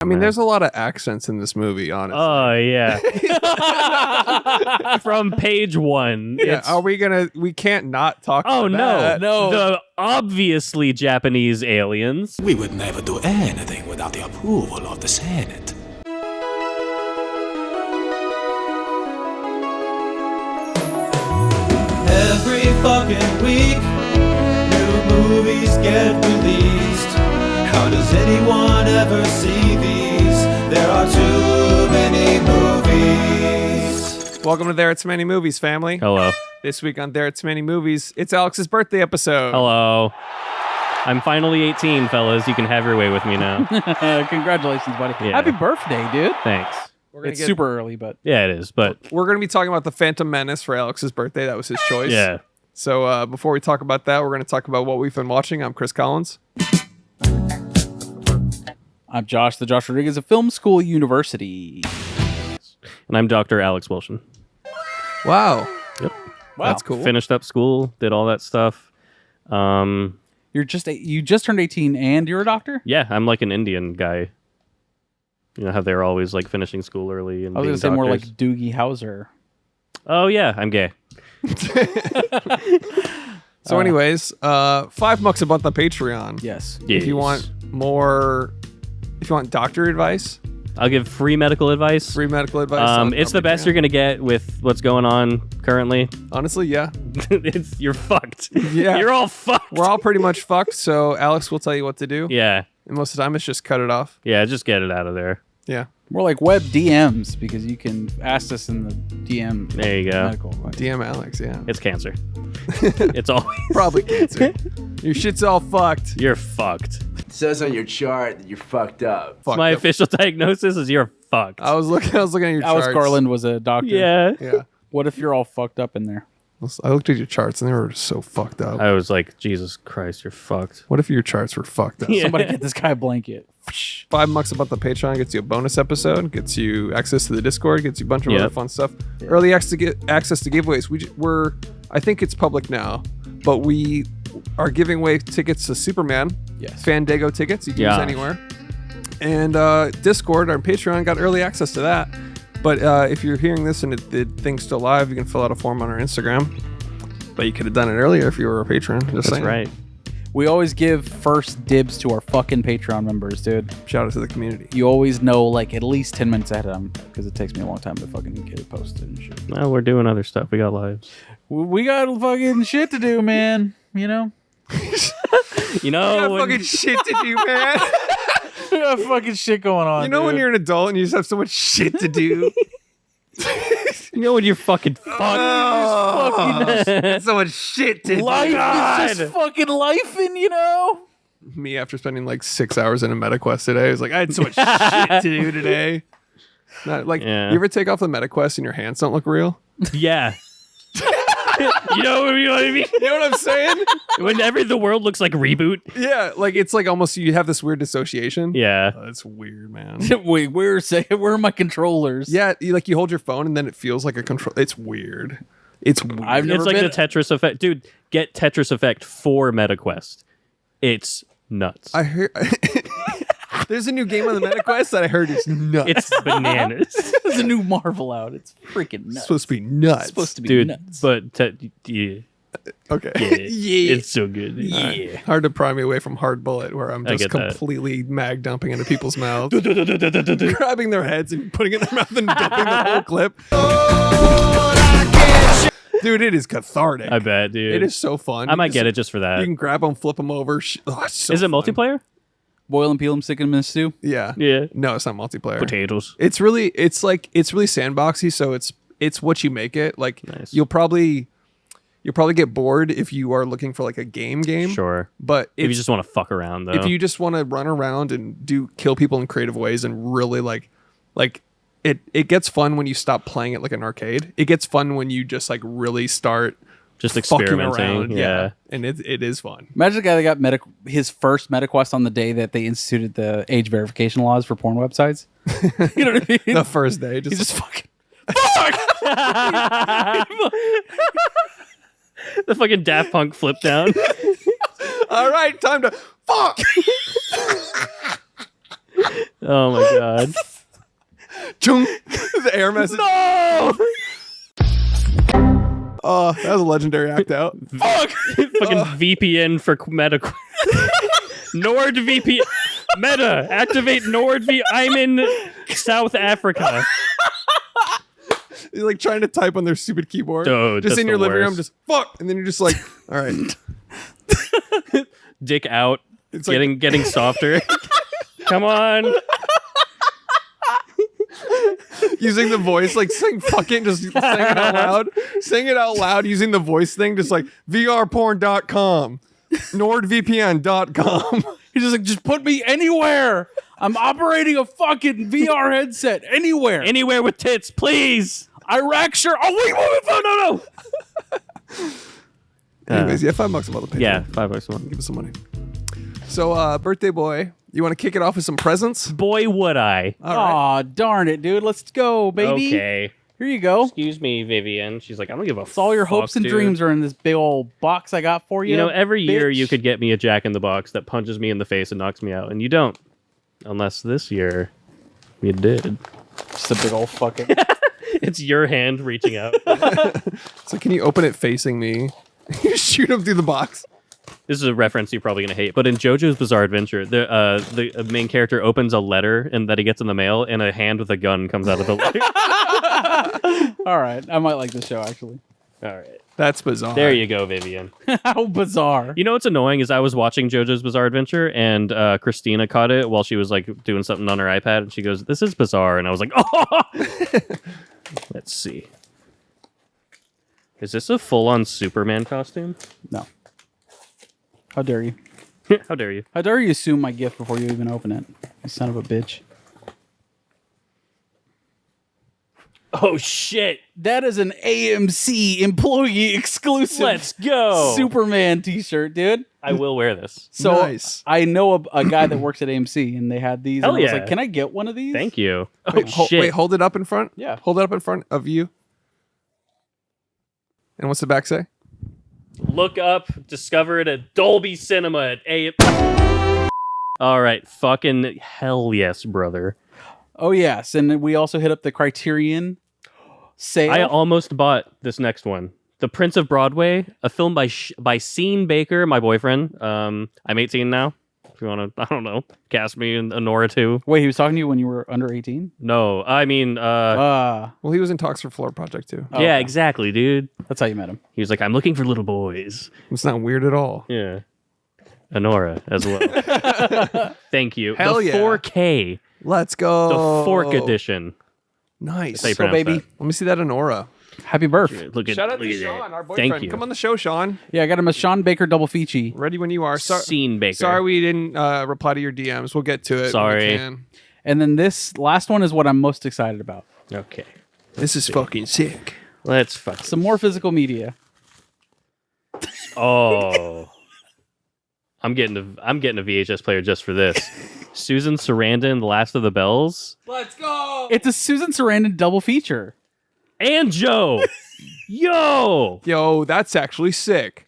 I mean, there's a lot of accents in this movie, honestly. Oh, yeah. From page 1. Yeah, we can't not talk about that. No. The obviously Japanese aliens. We would never do anything without the approval of the Senate. Every fucking week, new movies get released. How does anyone ever see these? There are too many movies. Welcome to There It's Many Movies, family. Hello. This week on There It's Many Movies, it's Alex's birthday episode. Hello. I'm finally 18, fellas. You can have your way with me now. Congratulations, buddy. Yeah. Happy birthday, dude. Thanks. It's super early, but... Yeah, it is, but... We're going to be talking about The Phantom Menace for Alex's birthday. That was his choice. Yeah. So before we talk about that, we're going to talk about what we've been watching. I'm Chris Collins. I'm Josh, the Josh Rodriguez of Film School University. And I'm Dr. Alex Wilson. Wow. Yep. Wow. That's cool. Finished up school, did all that stuff. You just turned 18 and you're a doctor? Yeah, I'm like an Indian guy. You know how they're always like finishing school early and I was being going to say more like doctors? Doogie Howser. Oh, yeah, I'm gay. So anyways, $5 a month on Patreon. Yes. If you want doctor advice, I'll give free medical advice. free medical advice. It's the best you're going to get with what's going on currently. Honestly, yeah. You're fucked. Yeah. You're all fucked. We're all pretty much fucked, so Alex will tell you what to do. Yeah. And most of the time, it's just cut it off. Yeah, just get it out of there. Yeah. More like web DMs because you can ask us in the DM. There you go. Medical advice. DM Alex, yeah. It's cancer. It's always... Probably cancer. Your shit's all fucked. You're fucked. It says on your chart that you're fucked up. Fucked My up. official diagnosis is you're fucked. I was looking at your Alice charts. Garland was a doctor. Yeah. Yeah. What if you're all fucked up in there? I looked at your charts and they were just so fucked up. I was like, Jesus Christ, you're fucked. What if your charts were fucked up? Yeah. Somebody get this guy a blanket. $5 about the Patreon gets you a bonus episode, gets you access to the Discord, gets you a bunch of Yep. other fun stuff. Early access to giveaways. We're I think it's public now, but we are giving away tickets to Superman. Yes. Fandango tickets. You can use Gosh. anywhere. And Discord, our Patreon, got early access to that. But if you're hearing this and the thing's still live, you can fill out a form on our Instagram. But you could have done it earlier if you were a patron. Just That's saying. right. We always give first dibs to our fucking Patreon members, dude. Shout out to the community. You always know like at least 10 minutes ahead of time because it takes me a long time to fucking get it posted and shit. Well, we're doing other stuff. We got lives. We got fucking shit to do, man. You know? You know, I got when- fucking shit to do, man. We got fucking shit going on. You know when dude. you're an adult and you just have so much shit to do? you know when you're fucking fucked. So much shit to life do. is just fucking life, and you know? Me after spending like 6 hours in a MetaQuest today, I was like, I had so much shit to do today. Not like Yeah. you ever take off the MetaQuest and your hands don't look real? Yeah. You know what I mean? You know what I'm saying? Whenever the world looks like Reboot. Yeah, like it's like almost you have this weird dissociation. Yeah. Oh, that's weird, man. Wait, where are my controllers? Yeah, you hold your phone and then it feels like a control. It's weird. It's weird. I've never It's like been- the Tetris effect. Dude, get Tetris effect for MetaQuest. It's nuts. I heard there's a new game on the MetaQuest that I heard is nuts. It's bananas. There's a new Marvel out. It's freaking nuts. It's supposed to be nuts. It's supposed to be Dude, nuts. but yeah. Okay. Yeah. It's so good. Yeah. Hard to pry me away from Hard Bullet, where I'm I just get that. completely mag dumping into people's mouths, grabbing their heads and putting it in their mouth and dumping the whole clip. Dude, it is cathartic. I bet, dude. It is so fun. I might get it just for that. You can grab them, flip them over. It's so Is it fun. multiplayer? Boil and peel them, stick them in a stew. Yeah. Yeah. No, it's not multiplayer. Potatoes. It's really sandboxy, so it's what you make it. Like Nice. you'll probably get bored if you are looking for like a game. Sure. But If you it's- just want to fuck around, though. if you just want to run around and kill people in creative ways and really like it gets fun when you stop playing it like an arcade. It gets fun when you just like really start just fucking experimenting. around. Yeah. And it is fun. Imagine the guy that got his first MetaQuest on the day that they instituted the age verification laws for porn websites. You know what I mean? The first day, He's just fucking. The fucking Daft Punk flip down. all right, time to fuck. Oh my god. Chung. The air message. No! Oh, that was a legendary act out. Fuck! Fucking VPN for medical. NordVPN. Meta, activate NordVPN. I'm in South Africa. You're like trying to type on their stupid keyboard. Dude, just that's in your the living room, worst. just fuck. And then you're just like, all right. Dick out. It's like- Getting softer. Come on. Using the voice, like saying fucking, just saying it out loud. Saying it out loud using the voice thing, just like vrporn.com, nordvpn.com. He's just like, just put me anywhere. I'm operating a fucking VR headset anywhere. Anywhere with tits, please. Iraq shirt. Oh, wait, no. Anyways, yeah, $5 a month on Patreon. Yeah, $5 a month. Give us some money. So, birthday boy, you want to kick it off with some presents? Boy, would I. Aw, darn it, dude. Let's go, baby. Okay. Here you go. Excuse me, Vivian. She's like, I don't give a fuck. All your hopes and dude. dreams are in this big old box I got for you. You know, every year bitch. you could get me a Jack in the Box that punches me in the face and knocks me out, and you don't. Unless this year you did. Just a big old fucking. It's your hand reaching out. So, can you open it facing me? You shoot him through the box. This is a reference you're probably going to hate, but in JoJo's Bizarre Adventure, the main character opens a letter and that he gets in the mail, and a hand with a gun comes out of the letter. All right. I might like this show, actually. All right. That's bizarre. There you go, Vivian. How bizarre. You know what's annoying is I was watching JoJo's Bizarre Adventure, and Christina caught it while she was like doing something on her iPad, and she goes, "This is bizarre," and I was like, "Oh!" Let's see. Is this a full-on Superman costume? No. How dare you? How dare you? How dare you assume my gift before you even open it? You son of a bitch. Oh shit! That is an AMC employee exclusive. Let's go. Superman t-shirt, dude. I will wear this. So Nice. I know a guy that works at AMC, and they had these. Hell and I was yeah. like, "Can I get one of these?" Thank you. Oh Wait, shit! wait, hold it up in front. Yeah. Hold it up in front of you. And what's the back say? Look up, discovered at Dolby Cinema at A. All right, fucking hell yes, brother. Oh yes, and we also hit up the Criterion sale. I almost bought this next one, The Prince of Broadway, a film by Sean Baker, my boyfriend. I'm 18 now. If you want to, I don't know, cast me in Nora too. Wait, he was talking to you when you were under 18? No, I mean, Well, he was in talks for Floor Project too. yeah, okay. exactly, dude. That's how you met him. He was like, I'm looking for little boys. It's not weird at all. Yeah. Honora as well. Thank you. Hell the yeah. 4K, Let's go. the Fork edition. Nice. That's how you So, pronounce baby. that. Let me see that Honora. Happy birth. Look at, Shout out look to at Sean, that. our boyfriend. Thank you. Come on the show, Sean. Yeah, I got him a Sean Baker double feature. Ready when you are. Sean Baker. Sorry we didn't reply to your DMs. We'll get to it. when we Sorry. can. And then this last one is what I'm most excited about. Okay. This is fucking sick. Let's fuck. Some more physical media. Oh. I'm getting a VHS player just for this. Susan Sarandon, The Last of the Bells, Let's go. It's a Susan Sarandon double feature. and Joe. Yo. Yo, that's actually sick.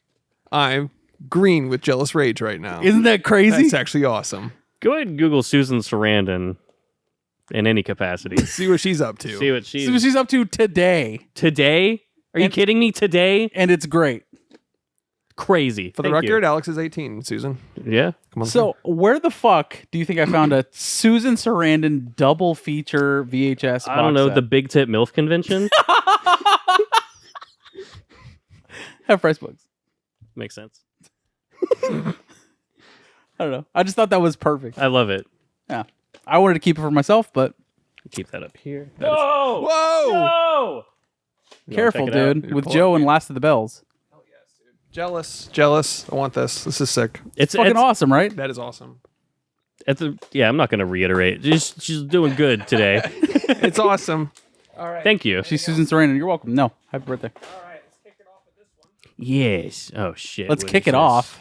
I'm green with jealous rage right now. Isn't that crazy? That's actually awesome. Go ahead and Google Susan Sarandon in any capacity. See what she's up to. See what See what she's up to today. today? Are you kidding me? Today? And it's great. Crazy. For the Thank you. record, Alex is 18, Susan. Yeah. Come on. So where the fuck do you think I found a Susan Sarandon double feature VHS I don't box know, set? the Big Tit MILF convention? Have price books. Makes sense. I don't know. I just thought that was perfect. I love it. Yeah. I wanted to keep it for myself, but Keep that up here. Whoa! No! careful, check it out? dude. With Joe and Last of the Bells. Jealous. I want this. This is sick. It's Fucking awesome, right? That is awesome. Yeah, I'm not going to reiterate. She's doing good today. It's awesome. Thank you. She's Susan Sarandon. You're welcome. No, happy birthday. Yes. Oh, shit. Let's What kick is it this? off.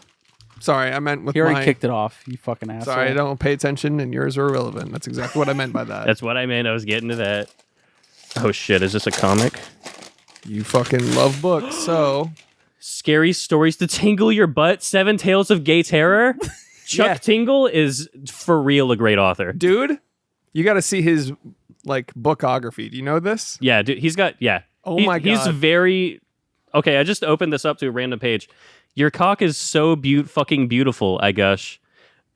Sorry, I meant with He already my... kicked it off, you fucking asshole. Sorry, I don't pay attention and yours are irrelevant. That's exactly what I meant by that. That's what I meant. I was getting to that. Oh, shit. Is this a comic? You fucking love books, so... Scary stories to tingle your butt. 7 Tales of Gay Terror. Chuck Yeah. Tingle is for real a great author. Dude, you got to see his like bookography. Do you know this? Yeah, dude, he's got Oh He- my He's God. very okay. I just opened this up to a random page. Your cock is so fucking beautiful. I gush.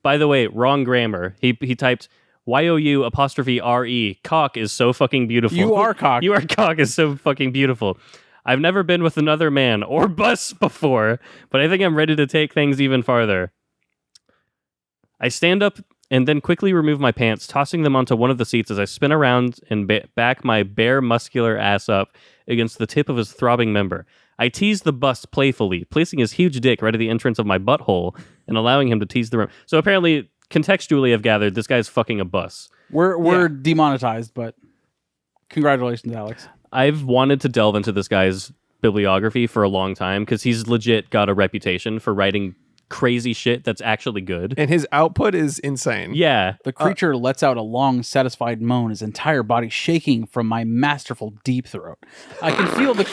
By the way, wrong grammar. He typed YOU_RE. Cock is so fucking beautiful. You are cock. You are cock is so fucking beautiful. I've never been with another man or bus before, but I think I'm ready to take things even farther. I stand up and then quickly remove my pants, tossing them onto one of the seats as I spin around and back my bare muscular ass up against the tip of his throbbing member. I tease the bust playfully, placing his huge dick right at the entrance of my butthole and allowing him to tease the room. So apparently, contextually, I've gathered this guy's fucking a bus. We're demonetized, but congratulations, Alex. I've wanted to delve into this guy's bibliography for a long time because he's legit got a reputation for writing crazy shit that's actually good. And his output is insane. Yeah. The creature lets out a long, satisfied moan, his entire body shaking from my masterful deep throat. I can feel the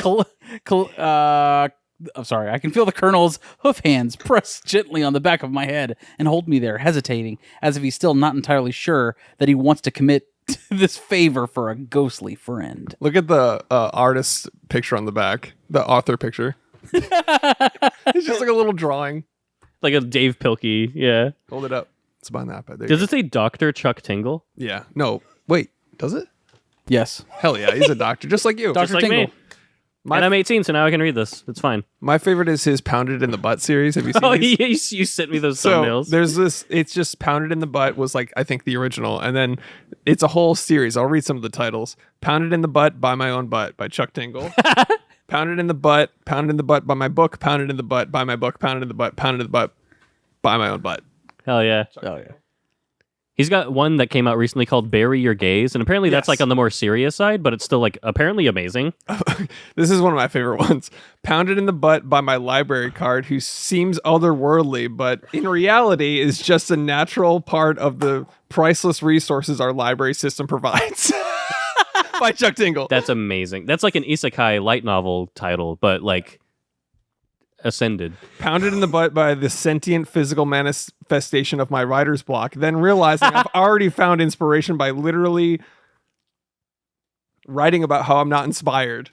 I can feel the colonel's hoof hands press gently on the back of my head and hold me there, hesitating, as if he's still not entirely sure that he wants to commit this favor for a ghostly friend. Look at the artist picture on the back, the author picture. It's just like a little drawing. Like a Dave Pilkey. Yeah. Hold it up. It's behind that. There Does it say Dr. Chuck Tingle? Yeah. No. Wait. Does it? Yes. Hell yeah. He's a doctor, just like you. Dr. Just like Tingle. me. And I'm 18, so now I can read this. It's fine. My favorite is his Pounded in the Butt series. Have you seen Oh, these? you sent me those So thumbnails. there's this. It's just Pounded in the Butt was like I think the original, and then it's a whole series. I'll read some of the titles. Pounded in the Butt by My Own Butt by Chuck Tingle. Pounded in the Butt by my book. Pounded in the Butt by my book. Pounded in the Butt. Pounded in the Butt by my own butt. Hell yeah. Oh, yeah. He's got one that came out recently called Bury Your Gaze, and apparently that's Yes. like on the more serious side, but it's still like apparently amazing. This is one of my favorite ones. Pounded in the Butt by my library card, who seems otherworldly, but in reality is just a natural part of the priceless resources our library system provides. By Chuck Tingle. That's amazing. That's like an isekai light novel title, but like ascended. Pounded in the Butt by the sentient physical manifestation of my writer's block, then realizing I've already found inspiration by literally writing about how I'm not inspired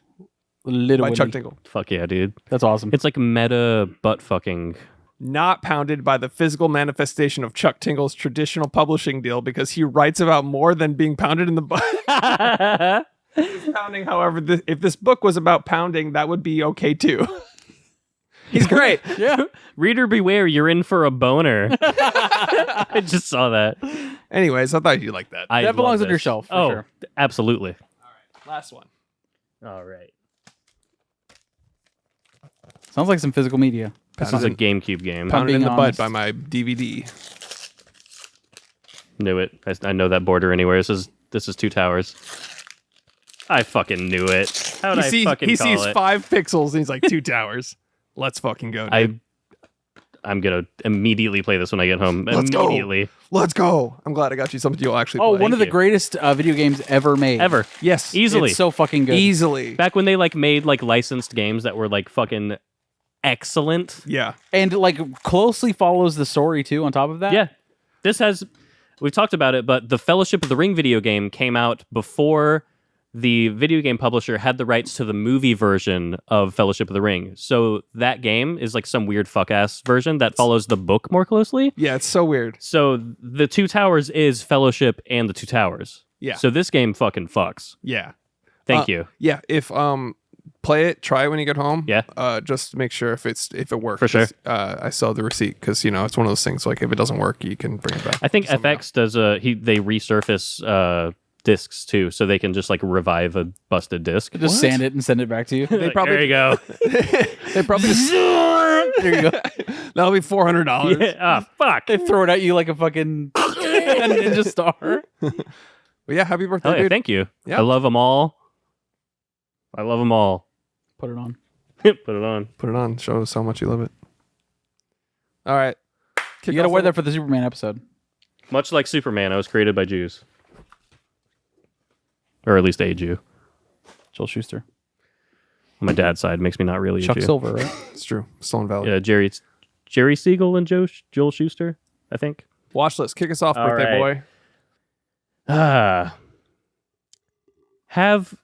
Literally. by Chuck Tingle. Fuck yeah, dude. That's awesome. It's like meta butt fucking. Not pounded by the physical manifestation of Chuck Tingle's traditional publishing deal because he writes about more than being pounded in the butt. Pounding, however, if this book was about pounding, that would be okay too. He's great. Yeah. Reader beware, you're in for a boner. I just saw that. Anyways, I thought you'd like that. I That belongs love on your this. shelf, for Oh, sure. absolutely. Last one. All right. Sounds like some physical media. This is a GameCube game. Pounded in being the Butt honest. by my DVD. Knew it. I know that border anywhere. This is Two Towers. I fucking knew it. How did I fucking he call sees it? 5 pixels and he's like, 2 towers. Let's fucking go, dude. I'm gonna immediately play this when I get home. Let's go. Immediately. Let's go. I'm glad I got you something you'll actually Oh, play. one of the you. greatest video games ever made. Ever. Yes. Easily. It's so fucking good. Easily. Back when they like made like licensed games that were like fucking excellent. Yeah. And like closely follows the story too on top of that. Yeah. We've talked about it, but the Fellowship of the Ring video game came out before the video game publisher had the rights to the movie version of Fellowship of the Ring. So that game is like some weird fuck-ass version that follows the book more closely. Yeah, it's so weird. So the Two Towers is Fellowship and the Two Towers. Yeah. So this game fucking fucks. Yeah. Thank you. Yeah, if play it, try it when you get home. Yeah. Just make sure if it works. For sure. 'Cause, I still have the receipt because it's one of those things like if it doesn't work, you can bring it back. I think to someone FX does they resurface discs too, so they can just like revive a busted disc. Just sand it and send it back to you. Like, probably- there you go. They probably just there you go. That'll be $400. Yeah. Ah, fuck. They throw it at you like a fucking ninja star. But yeah, happy birthday, Oh yeah, dude. thank you. Yeah. I love them all. I love them all. Put it on. Put it on. Put it on. Show us how much you love it. All right. You gotta wear that for the Superman episode. Much like Superman, I was created by Jews, or at least a Jew. Joel Schuster. My dad's side makes me not really Chuck a Jew. Silver, right? It's true. Stolen Valley. Yeah, Jerry Siegel and Joel Schuster. I think. Watch list. Kick us off, All birthday right. boy. Have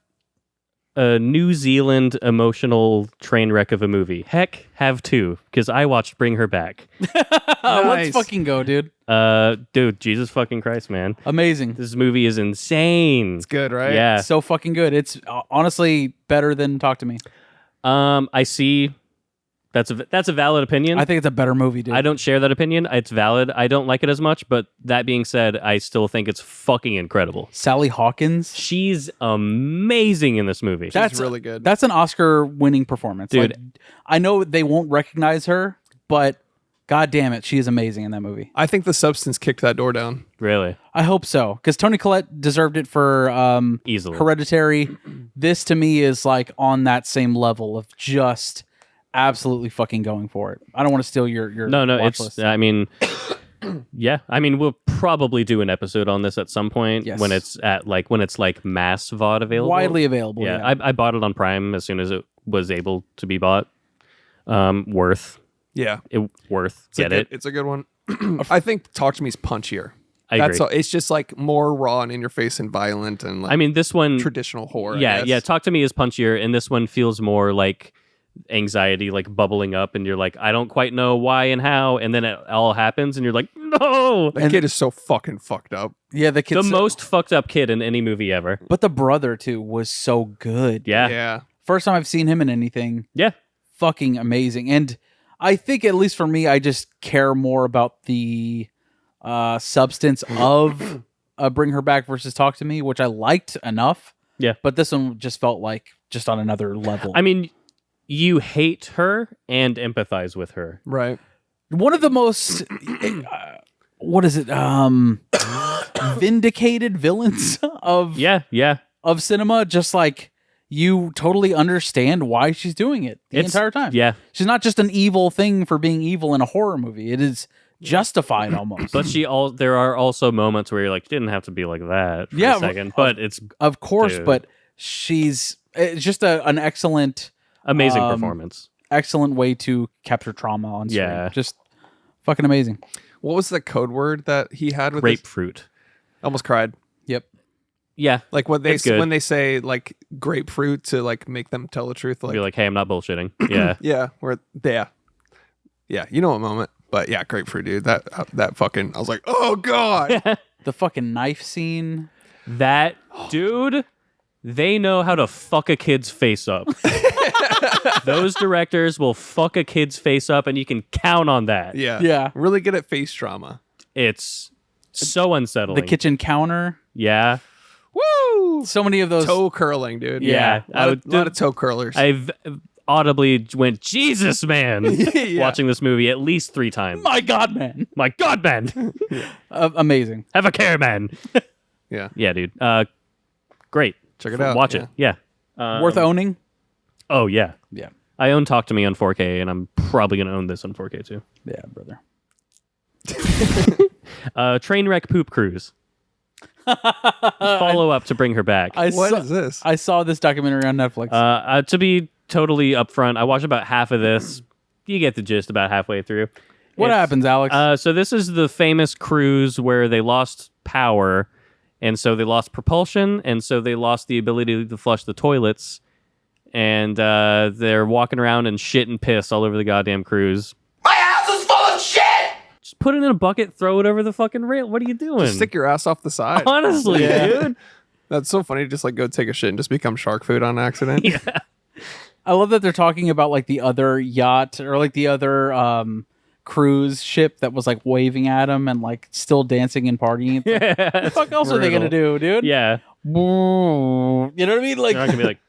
a New Zealand emotional train wreck of a movie. Heck, have two, because I watched Bring Her Back. Let's Nice. fucking go, dude. Dude, Jesus fucking Christ, man. Amazing. This movie is insane. It's good, right? Yeah. So fucking good. It's honestly better than Talk to Me. I see. That's a valid opinion. I think it's a better movie, dude. I don't share that opinion. It's valid. I don't like it as much, but that being said, I still think it's fucking incredible. Sally Hawkins. She's amazing in this movie. That's really good. That's an Oscar-winning performance, Dude. Like, I know they won't recognize her, but god damn it, she is amazing in that movie. I think The Substance kicked that door down. Really? I hope so, because Toni Collette deserved it for Easily. Hereditary. This to me is like on that same level of just absolutely fucking going for it. I don't want to steal your No, watch it's, list. I mean, yeah. I mean, we'll probably do an episode on this at some point Yes. when it's like mass VOD available. Widely available. Yeah, Yeah. I bought it on Prime as soon as it was able to be bought. Worth. Yeah. Worth. It's Get a good, it? It's a good one. I think Talk to Me's punchier. I That's agree. all, it's just like more raw and in your face and violent and like I mean, this one... traditional horror. I Yeah, guess. yeah. Talk to Me is punchier, and this one feels more like anxiety, like bubbling up, and you're like, I don't quite know why and how, and then it all happens, and you're like, no. That kid is so fucking fucked up. Yeah, the The kid's most fucked up kid in any movie ever. but the brother too was so good. Yeah. Yeah. First time I've seen him in anything. Yeah. Fucking amazing. And I think at least for me, I just care more about the substance of Bring Her Back versus Talk to Me, which I liked enough. Yeah. But this one just felt like just on another level. I mean, you hate her and empathize with her. Right. One of the most what is it? Vindicated villains of Yeah. of cinema. Just like you totally understand why she's doing it the It's- entire time. yeah. She's not just an evil thing for being evil in a horror movie. It is justified almost. But there are also moments where you're like, didn't have to be like that for Yeah, a second. But it's of course, Dude. but it's just an excellent amazing performance. excellent way to capture trauma on screen. Yeah. Just fucking amazing. What was the code word that he had with his- Grapefruit. Almost cried. Yep. Yeah. Like when they It's good. when they say like grapefruit to like make them tell the truth. Like Be like, hey, I'm not bullshitting. Yeah. yeah, yeah, you know a moment. But yeah, grapefruit, dude. That fucking. I was like, oh god. The fucking knife scene. That dude, they know how to fuck a kid's face up. Those directors will fuck a kid's face up, and you can count on that. Yeah, Yeah. Really good at face trauma. It's so unsettling. The kitchen counter. Yeah. Woo! So many of those. Toe curling, dude. Yeah. a lot of toe curlers. I've audibly went, Jesus, man, Yeah. watching this movie at least 3 times. My God, man. My God, man. Amazing. Have a care, man. yeah, Yeah, dude. Great. check it out. Watch yeah. it. Yeah. Worth owning. Oh, yeah. Yeah. I own Talk to Me on 4K, and I'm probably going to own this on 4K, too. Yeah, brother. Trainwreck Poop Cruise. Follow up to Bring Her Back. What is this? I saw this documentary on Netflix. To be totally upfront, I watched about half of this. You get the gist about halfway through. What happens, Alex? So this is the famous cruise where they lost power, and so they lost propulsion, and so they lost the ability to flush the toilets, and they're walking around and shit and piss all over the goddamn cruise. My house is full of shit! Just put it in a bucket, throw it over the fucking rail. What are you doing? Just stick your ass off the side. Honestly, dude. That's so funny. Just like go take a shit and just become shark food on accident. Yeah. I love that they're talking about like the other yacht or like the other cruise ship that was like waving at them and like still dancing and partying. It's like, Yeah. what the fuck else are they gonna do, dude? Yeah. You know what I mean? Like They're not gonna be like,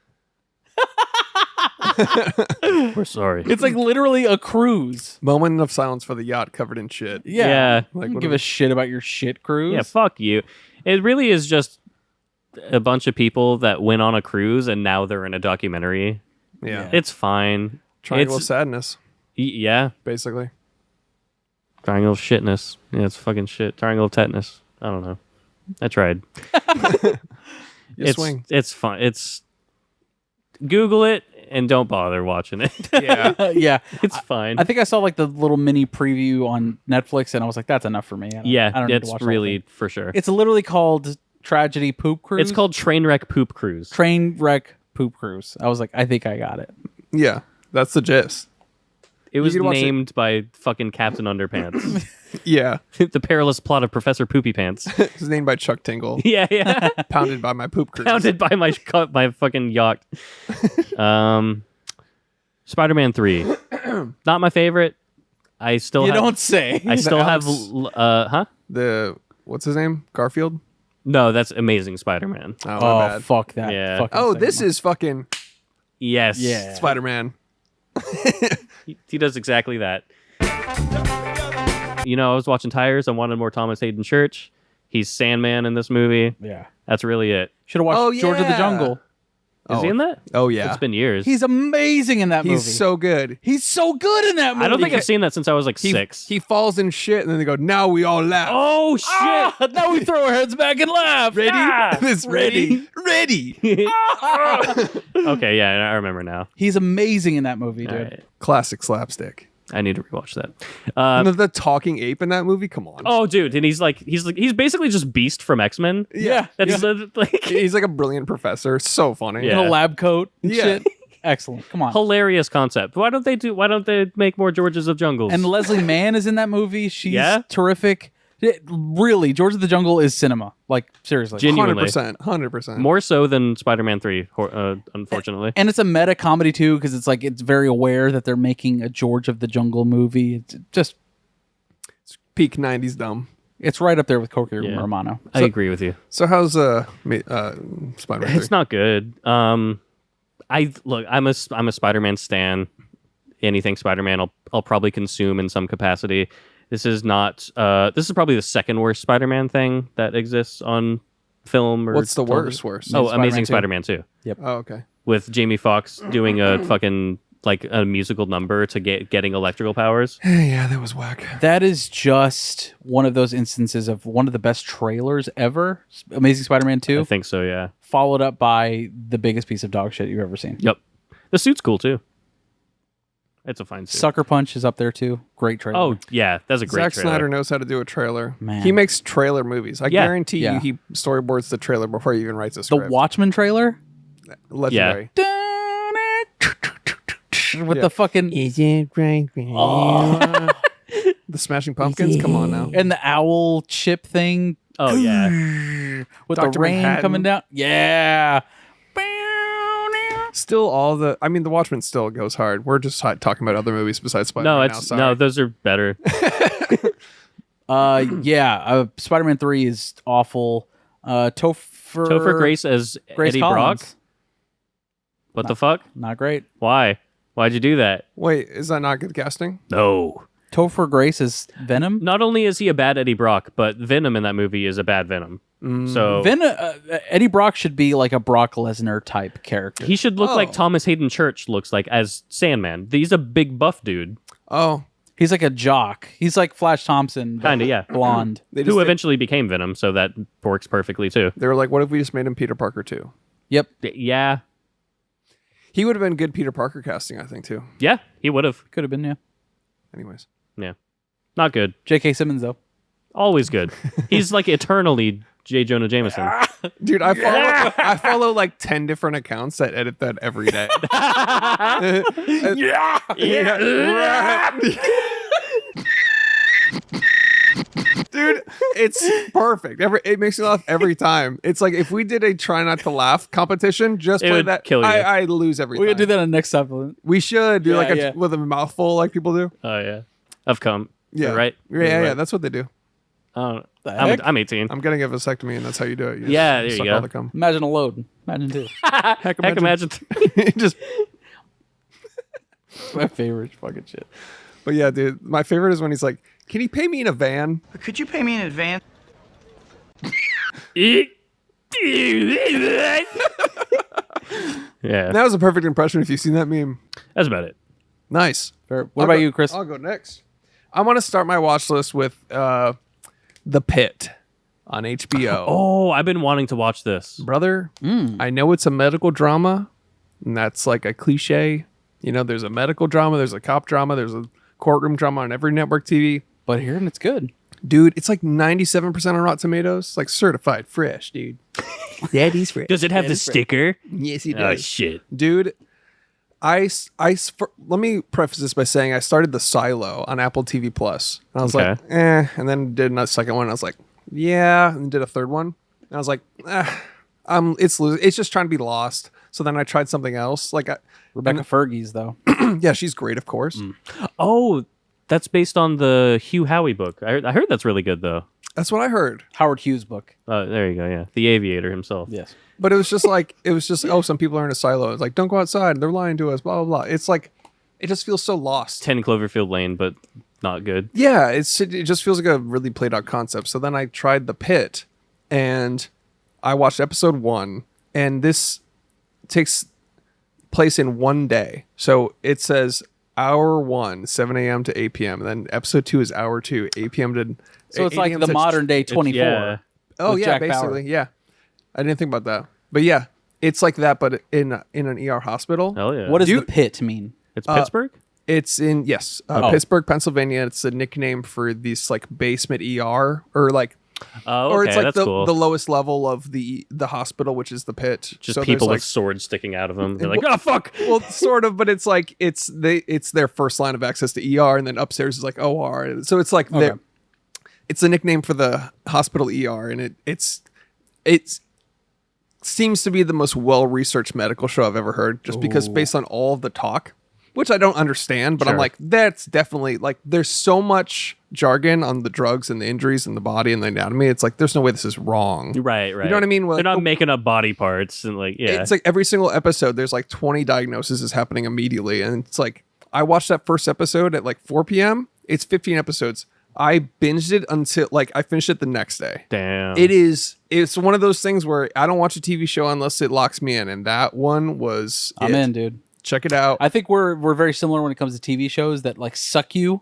we're sorry. it's like literally a cruise. Moment of silence for the yacht covered in shit. Yeah. Yeah. I Like, don't what give are- a shit about your shit cruise. Yeah, fuck you. It really is just a bunch of people that went on a cruise and now they're in a documentary. Yeah. It's fine. Triangle of It's sadness, yeah, basically. triangle of shitness. Yeah, it's fucking shit. Triangle of tetanus. I don't know. I tried. You swing. It's fun. It's Google it and don't bother watching it. Yeah. Yeah. It's fine. I think I saw like the little mini preview on Netflix, and I was like, "That's enough for me." I don't need to it's watch the whole really thing. for sure. It's literally called Tragedy Poop Cruise. It's called Trainwreck Poop Cruise. Trainwreck Poop Cruise. I was like, I think I got it. Yeah. That's the gist. It was could watch it- named by fucking Captain Underpants. Yeah. The perilous plot of Professor Poopy Pants. It's named by Chuck Tingle. Yeah. Pounded by my poop cruise. Pounded by my fucking yacht. Spider-Man 3. Not my favorite. I still You have, don't say. I still have Alex- what's his name? Garfield? No, that's Amazing Spider-Man. Oh, my Oh, bad. fuck that. Yeah. fucking Oh, thing. this is fucking Yes. Yeah. Spider-Man. He does exactly that. You know, I was watching Tires. I wanted more Thomas Hayden Church. He's Sandman in this movie. Yeah. That's really it. Should have watched Oh, George of the yeah. Jungle. Is he in that? Oh, yeah. It's been years. He's amazing in that movie. He's so good. He's so good in that movie. I don't think I've seen that since I was like He, 6. he falls in shit, and then they go, now we all laugh. Oh shit! Ah, now we throw our heads back and laugh. Ready? Ah! This ready? Ready. Okay, yeah, I remember now. He's amazing in that movie, dude. All right. Classic slapstick. I need to rewatch that. And the talking ape in that movie? Come on. Oh, dude, and he's basically just Beast from X-Men. Yeah. That's like He's like a brilliant professor. So funny. Yeah. In a lab coat and Yeah. shit. Excellent. Come on. hilarious concept. Why don't they make more Georges of Jungles? And Leslie Mann is in that movie. She's Yeah? terrific. Really, George of the Jungle is cinema. Like, seriously. Genuinely. 100%. More so than Spider-Man 3, unfortunately. And it's a meta comedy, too, because it's like, it's very aware that they're making a George of the Jungle movie. It's just, Peak 90s dumb. it's right up there with Coker Yeah. Romano. I agree with you. So how's Spider-Man 3? It's not good. I'm a Spider-Man stan. Anything Spider-Man, I'll probably consume in some capacity. This is not. This is probably the second worst Spider-Man thing that exists on film. Or What's the television. worst? Oh, Spider-Man Amazing 2. Spider-Man 2, Oh, okay. with Jamie Foxx doing a fucking like a musical number to getting electrical powers. Yeah, that was whack. That is just one of those instances of one of the best trailers ever. Amazing Spider-Man I 2, think so. Yeah. followed up by the biggest piece of dog shit you've ever seen. Yep. The suit's cool too. It's a fine suit. Sucker Punch is up there, too. Great trailer. Oh yeah, that's a great Zack trailer. Snyder knows how to do a trailer. Man. He makes trailer movies. I Yeah. guarantee Yeah. you he storyboards the trailer before he even writes a The script. Watchmen trailer? Legendary. With Yeah. the fucking... Is it right? The Smashing Pumpkins? Come on now. And the owl chip thing. Oh yeah. With Dr. the rain Manhattan. coming down. Yeah. Still the Watchmen still goes hard. We're just talking about other movies besides Spider-Man No, now. it's Sorry. no. Those are better. Spider-Man 3 is awful. Topher Grace as Grace Eddie Collins. Brock. What the fuck? Not great. Why? Why'd you do that? Wait, is that not good casting? No. Topher Grace is Venom. Not only is he a bad Eddie Brock, but Venom in that movie is a bad Venom. So Eddie Brock should be like a Brock Lesnar type character. he should look like Oh. Thomas Hayden Church looks like as Sandman. He's a big buff dude. Oh, He's like a jock. He's like Flash Thompson. but Kinda, yeah. Blonde. they just Who eventually became Venom, so that works perfectly too. they were like, what if we just made him Peter Parker too? Yep. Yeah. He would have been good Peter Parker casting, I think, too. Yeah, he would have. Could have been, yeah. Anyways. Yeah. Not good. J.K. Simmons, though. Always good. He's like eternally J. Jonah Jameson. Dude, I follow like 10 different accounts that edit that every day. Dude, it's perfect. It makes me laugh every time. It's like if we did a try not to laugh competition, just It play would that. kill you. I lose every We're time. going to do that on next supplement. We should do Yeah, like yeah. with a mouthful like people do. Oh yeah. Of cum. Yeah. Right? Yeah. That's what they do. I'm heck? 18. I'm getting a vasectomy and that's how you do it. You Yeah, just there you suck all go. the cum. Imagine a load. Imagine two. Heck, Heck, imagine. just My favorite fucking shit. But yeah, dude, my favorite is when he's like, "Can you pay me in a van?" Could you pay me in advance? Yeah. That was a perfect impression if you've seen that meme. That's about it. Nice. Fair. What about you, Chris? I'll go next. I want to start my watch list with The Pitt on HBO. Oh, I've been wanting to watch this. Brother, I know it's a medical drama, and that's like a cliche. You know, there's a medical drama, there's a cop drama, there's a courtroom drama on every network TV. But hearing it's good. Dude, it's like 97% on Rotten Tomatoes. Like certified fresh, dude. Daddy's fresh. Does it have the sticker? Yes, he Oh does. shit! Dude, let me preface this by saying I started The Silo on Apple TV Plus. I was like, and then did a second one. I was like, yeah, and did a third one. And I was like, it's just trying to be lost. So then I tried something else. Like Rebecca Fergie's though. yeah, she's great, of course. Oh, that's based on the Hugh Howey book. I heard that's really good though. That's what I heard. Howard Hughes book. There you go. Yeah, the Aviator himself. Yes. But it was just some people are in a silo. It's like, don't go outside. They're lying to us. Blah blah blah. It's like, it just feels so lost. 10 Cloverfield Lane, but not good. Yeah, it just feels like a really played out concept. So then I tried The Pit, and I watched episode 1, and this takes place in one day. So it says hour 1, 7 a.m. to 8 p.m. And then episode 2 is hour 2, 8 p.m. to So it's 8 like a.m. the to- modern day 24. yeah. Oh with yeah, Jack basically, Bauer. yeah. I didn't think about that, but yeah, it's like that, but in an ER hospital. Hell yeah. What does Dude- the pit mean? It's Pittsburgh? It's in Pittsburgh, Pennsylvania. It's a nickname for this like basement ER or like. Oh, okay. Or it's like that's the cool. lowest level of the hospital, which is the pit. Just So people there's, with swords sticking out of them. They're like, oh, fuck. well, sort of, but it's like it's their first line of access to ER, and then upstairs is like OR. So it's like it's a nickname for the hospital ER, and it's seems to be the most well researched medical show I've ever heard, just because based on all of the talk, which I don't understand, but I'm Sure. like, that's definitely like there's so much jargon on the drugs and the injuries and the body and the anatomy. It's like there's no way this is wrong. Right. You know what I mean? They're Like, not making up body parts and like, yeah. It's like every single episode, there's like 20 diagnoses happening immediately. And it's like, I watched that first episode at like 4 p.m. It's 15 episodes. I binged it until like I finished it the next day. Damn. It's one of those things where I don't watch a TV show unless it locks me in. And that one was I'm it. in, dude. Check it out. I think we're very similar when it comes to TV shows that like suck you.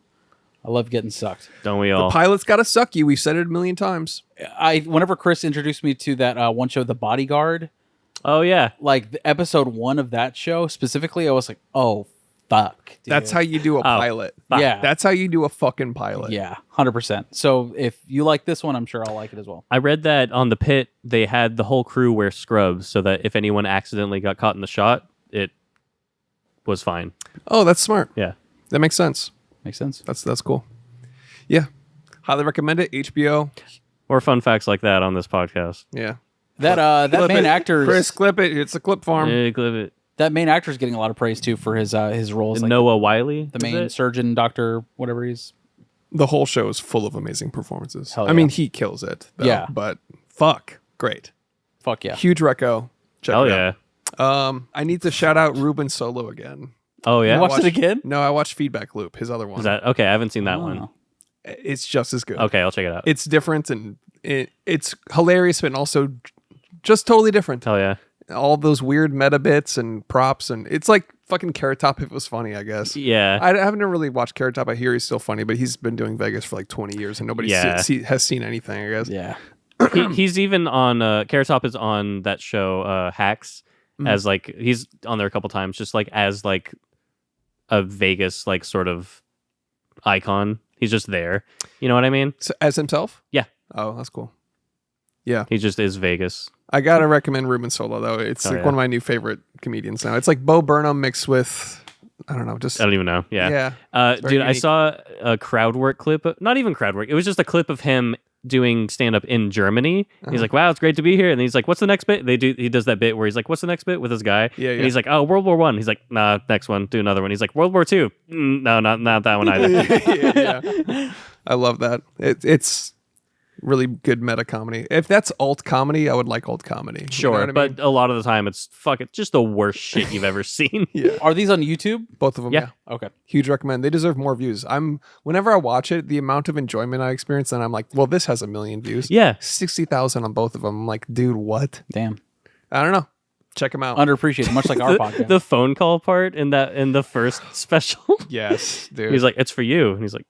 I love getting sucked. Don't we The all? pilot's got to suck you. We've said it a million times. Whenever Chris introduced me to that one show, The Bodyguard, Oh, yeah. like the episode 1 of that show specifically, I was like, oh fuck, dude. That's how you do a pilot. Yeah. That's how you do a fucking pilot. Yeah, 100%. So if you like this one, I'm sure I'll like it as well. I read that on the Pit, they had the whole crew wear scrubs so that if anyone accidentally got caught in the shot, it was fine. Oh, that's smart. Yeah. That makes sense. Makes sense. That's cool. Yeah. Highly recommend it. HBO. Or fun facts like that on this podcast. Yeah. That Clip main it. actor, Chris, clip it. It's a clip farm. Yeah, clip it. that main actor is getting a lot of praise too for his roles. Like Noah Wiley? the is main it? surgeon, doctor, whatever he's. The whole show is full of amazing performances. Hell I mean, yeah. he kills it. Though, Yeah. But fuck. Great. Fuck yeah. Huge reco. Check Hell it yeah. out. I need to shout out Reuben Solo again. Oh, yeah? You watched it again? No, I watched Feedback Loop, his other one. Is that okay? I haven't seen that Oh. one. It's just as good. Okay, I'll check it out. It's different and it's hilarious, but also just totally different. Hell yeah. All those weird meta bits and props, and it's like fucking Carrot Top if it was funny, I guess. Yeah. I haven't really watched Carrot Top. I hear he's still funny, but he's been doing Vegas for like 20 years and nobody Yeah. has seen anything, I guess. Yeah. He's even on Carrot Top is on that show Hacks as like he's on there a couple times just like as like a Vegas like sort of icon. He's just there. You know what I mean? So, as himself? Yeah. Oh, that's cool. Yeah. He just is Vegas. I gotta recommend Reuben Solo though. It's Oh, like yeah. one of my new favorite comedians now. It's like Bo Burnham mixed with I don't know, just I don't even know. Yeah. yeah. Dude, very I unique. saw a crowd work clip. Not even crowd work. It was just a clip of him doing stand up in Germany. He's like, "Wow, it's great to be here." And he's like, "What's the next bit?" He does that bit where he's like, "What's the next bit?" with his guy. Yeah, And yeah. he's like, "Oh, World War One." He's like, "Nah, next one. Do another one." He's like, "World War Two." No, not that one either. yeah. I love that. It's really good meta comedy. If that's alt comedy, I would like alt comedy. You know Sure, what I but mean? a lot of the time it's just the worst shit you've ever seen. Are these on YouTube? both of them, Yeah. yeah. Okay. Huge recommend. They deserve more views. Whenever I watch it, the amount of enjoyment I experience, and I'm like, well, this has 1 million views. Yeah. 60,000 on both of them. I'm like, dude, what? Damn. I don't know. Check them out. Underappreciated, much like our podcast. The phone call part in the first special. Yes, dude. He's like, "It's for you," and he's like,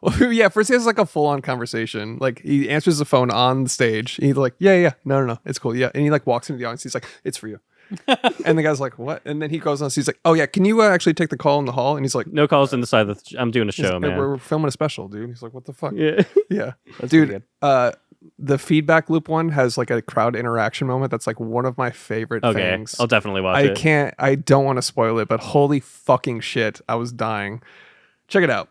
well, yeah, first he has like a full-on conversation. Like he answers the phone on the stage. And he's like, yeah, no, it's cool. Yeah. And he like walks into the audience. He's like, it's for you. And the guy's like, what? And then he goes on, so he's like, oh yeah, can you actually take the call in the hall? And he's like, No calls in the side. I'm doing a show, like, man. we're filming a special, dude. He's like, what the fuck? Yeah. Yeah. That's Dude, pretty the feedback loop one has like a crowd interaction moment that's like one of my favorite Okay, things. I'll definitely watch it. I don't want to spoil it, but holy fucking shit, I was dying. Check it out.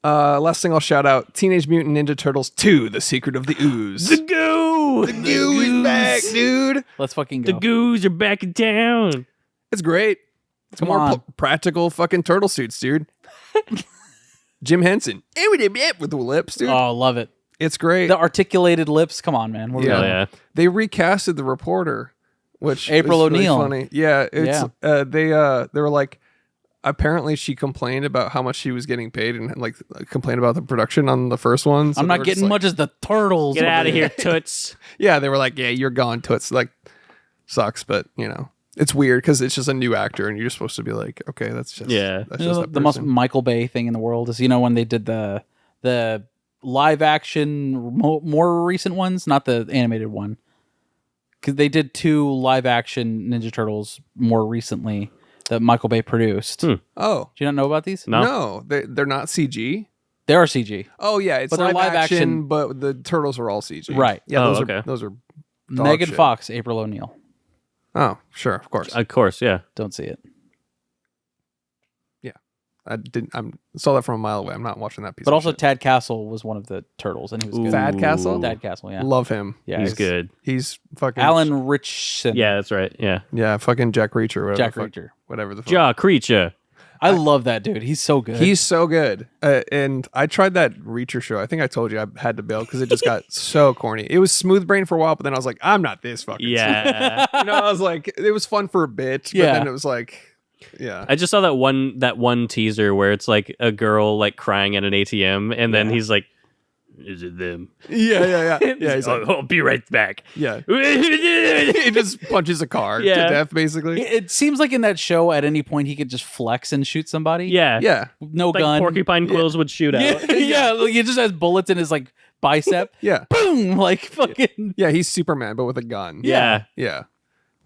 Last thing I'll shout out, Teenage Mutant Ninja Turtles 2, The Secret of the Ooze. The goo! The goo is back, dude. Let's fucking go. The goos are back in town. It's great. It's Come more on. practical fucking turtle suits, dude. Jim Henson. With the lips, dude. Oh, love it. It's great. The articulated lips. Come on, man. What are we Hell doing? yeah. They recasted the reporter, which April is really O'Neil. funny. Yeah, it's they were like, apparently she complained about how much she was getting paid and like complained about the production on the first one. So I'm they not were getting just much as the turtles. Get over out of there. here, toots. Yeah, they were like, yeah, you're gone, toots. Like, sucks, but it's weird because it's just a new actor and you're supposed to be like, okay, that's just that's You just know, that the most person. Michael Bay thing in the world is when they did the live action more recent ones, not the animated one, because they did 2 live action Ninja Turtles more recently that Michael Bay produced. Oh Do you not know about these? No. they're not CG. They are CG. Oh yeah, it's But they're live live action, action. but the turtles are all CG. Right. Yeah, Oh, those okay. are those are. Dog Megan shit. Fox, April O'Neil. Oh, sure, of course. Of course, yeah. Don't see it. I saw that from a mile away. I'm not watching that piece. But of also shit. Tad Castle was one of the turtles, and he was good. Thad Castle? Tad Castle, yeah. Love him. Yeah, He's good. He's fucking Alan Richson. Yeah, that's right. Yeah. Yeah, fucking Jack Reacher. Whatever Jack the fuck- Reacher. Whatever the fuck. Jaw creature. I love that dude. He's so good. He's so good. And I tried that Reacher show. I think I told you I had to bail because it just got so corny. It was smooth brain for a while, but then I was like, I'm not this fucking. Yeah. I was like, it was fun for a bit, but Yeah. then it was like, yeah. I just saw that one teaser where it's like a girl like crying at an ATM, and then he's like, "Is it them?" Yeah. Yeah, he's like, I'll be right back. yeah. yeah. He just punches a car Yeah. to death, basically. It seems like in that show, at any point, he could just flex and shoot somebody. Yeah. No Like gun. porcupine quills would shoot out. Yeah, like he just has bullets in his like bicep. Yeah. Boom! Like fucking. Yeah, he's Superman, but with a gun. Yeah. Yeah.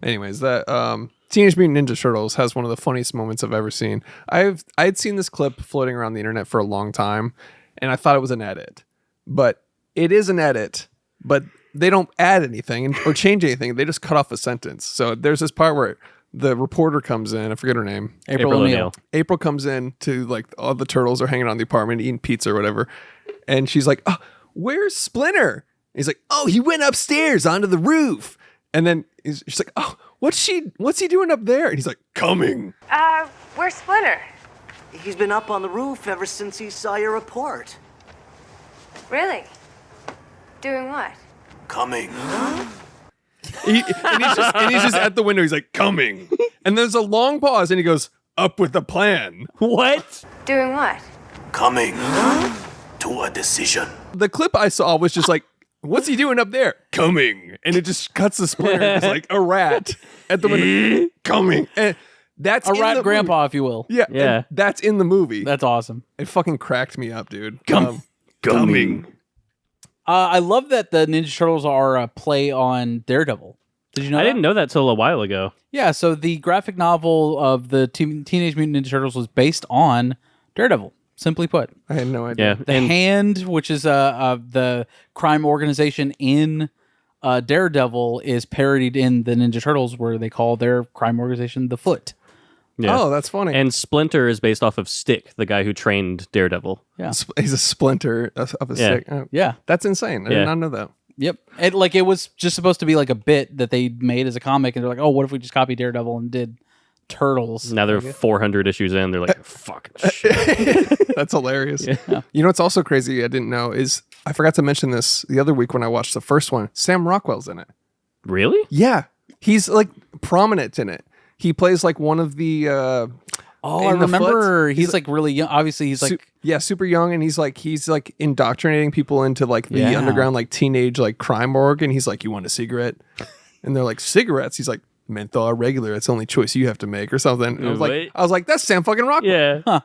Anyways, that Teenage Mutant Ninja Turtles has one of the funniest moments I've ever seen. I'd seen this clip floating around the internet for a long time, and I thought it was an edit. But it is an edit, but they don't add anything or change anything. They just cut off a sentence. So there's this part where the reporter comes in. I forget her name. April O'Neil. April comes in to like all the turtles are hanging out in the apartment eating pizza or whatever. And she's like, oh, where's Splinter? And he's like, oh, he went upstairs onto the roof. And then she's like, oh, what's he doing up there? And he's like, coming. Where's Splinter? He's been up on the roof ever since he saw your report. Really? Doing what? Coming. And he's just at the window. He's like, coming. And there's a long pause and he goes, up with the plan. What? Doing what? Coming. To a decision. The clip I saw was just like, what's he doing up there? Coming. And it just cuts the Splinter. It's like a rat at the window. Coming. And that's A in rat the grandpa, movie. if you will. Yeah. Yeah. And that's in the movie. That's awesome. It fucking cracked me up, dude. Coming. I love that the Ninja Turtles are a play on Daredevil. Did you know I that? didn't know that till a while ago. Yeah, so the graphic novel of the Teenage Mutant Ninja Turtles was based on Daredevil, simply put. I had no idea. Yeah. The Hand, which is the crime organization in Daredevil, is parodied in the Ninja Turtles, where they call their crime organization the Foot. Yeah. Oh, that's funny. And Splinter is based off of Stick, the guy who trained Daredevil. Yeah. He's a splinter of a Yeah. stick. Oh, Yeah. that's insane. I Yeah. did not know that. Yep. It was just supposed to be like a bit that they made as a comic, and they're like, oh, what if we just copied Daredevil and did Turtles? Now they're 400 issues in. They're like, fuck shit. That's hilarious. You know what's also crazy I didn't know is I forgot to mention this the other week when I watched the first one. Sam Rockwell's in it. Really? Yeah. He's like prominent in it. He plays like one of the Oh, I in the remember. Foot. He's like really young. Obviously, he's like super young, and he's like indoctrinating people into like the Yeah. underground like teenage like crime org, and he's like, you want a cigarette? And they're like, cigarettes? He's like, menthol or regular, it's the only choice you have to make or something. And I was like, that's Sam fucking Rockwell. Yeah.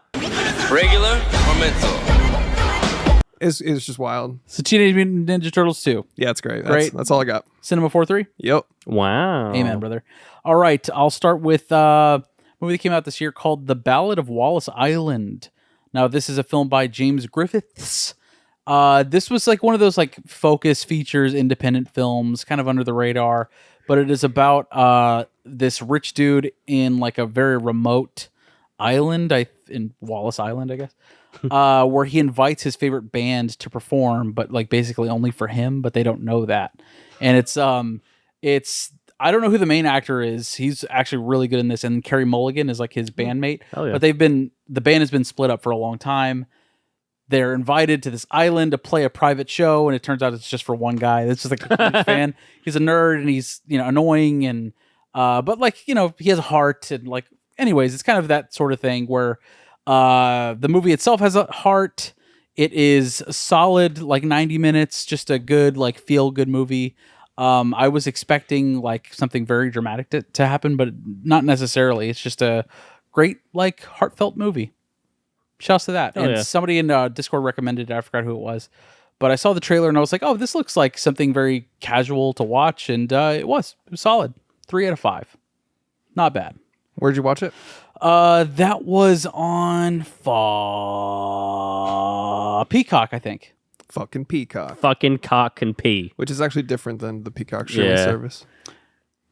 Regular or menthol? It's just wild. So Teenage Mutant Ninja Turtles 2. Yeah, it's great. Great. That's all I got. Cinema 4-3? Yep. Wow. Amen, brother. All right, I'll start with a movie that came out this year called The Ballad of Wallis Island. Now, this is a film by James Griffiths. This was like one of those like focus features, independent films, kind of under the radar, but it is about this rich dude in like a very remote island, in Wallis Island, I guess, where he invites his favorite band to perform, but like basically only for him, but they don't know that. And it's I don't know who the main actor is. He's actually really good in this, and Carey Mulligan is like his bandmate. Hell yeah. But the band has been split up for a long time. They're invited to this island to play a private show, and it turns out it's just for one guy. That's just like a complete fan. He's a nerd, and he's annoying, and but like he has a heart, and like anyways, it's kind of that sort of thing where the movie itself has a heart. It is a solid like 90 minutes, just a good like feel good movie. I was expecting like something very dramatic to happen, but not necessarily. It's just a great like heartfelt movie. Shouts to that. And somebody in Discord recommended it. I forgot who it was. But I saw the trailer and I was like, oh, this looks like something very casual to watch. And it was solid. 3 out of 5. Not bad. Where'd you watch it? That was on Peacock, I think. Fucking Peacock. Fucking cock and pee. Which is actually different than the Peacock streaming service.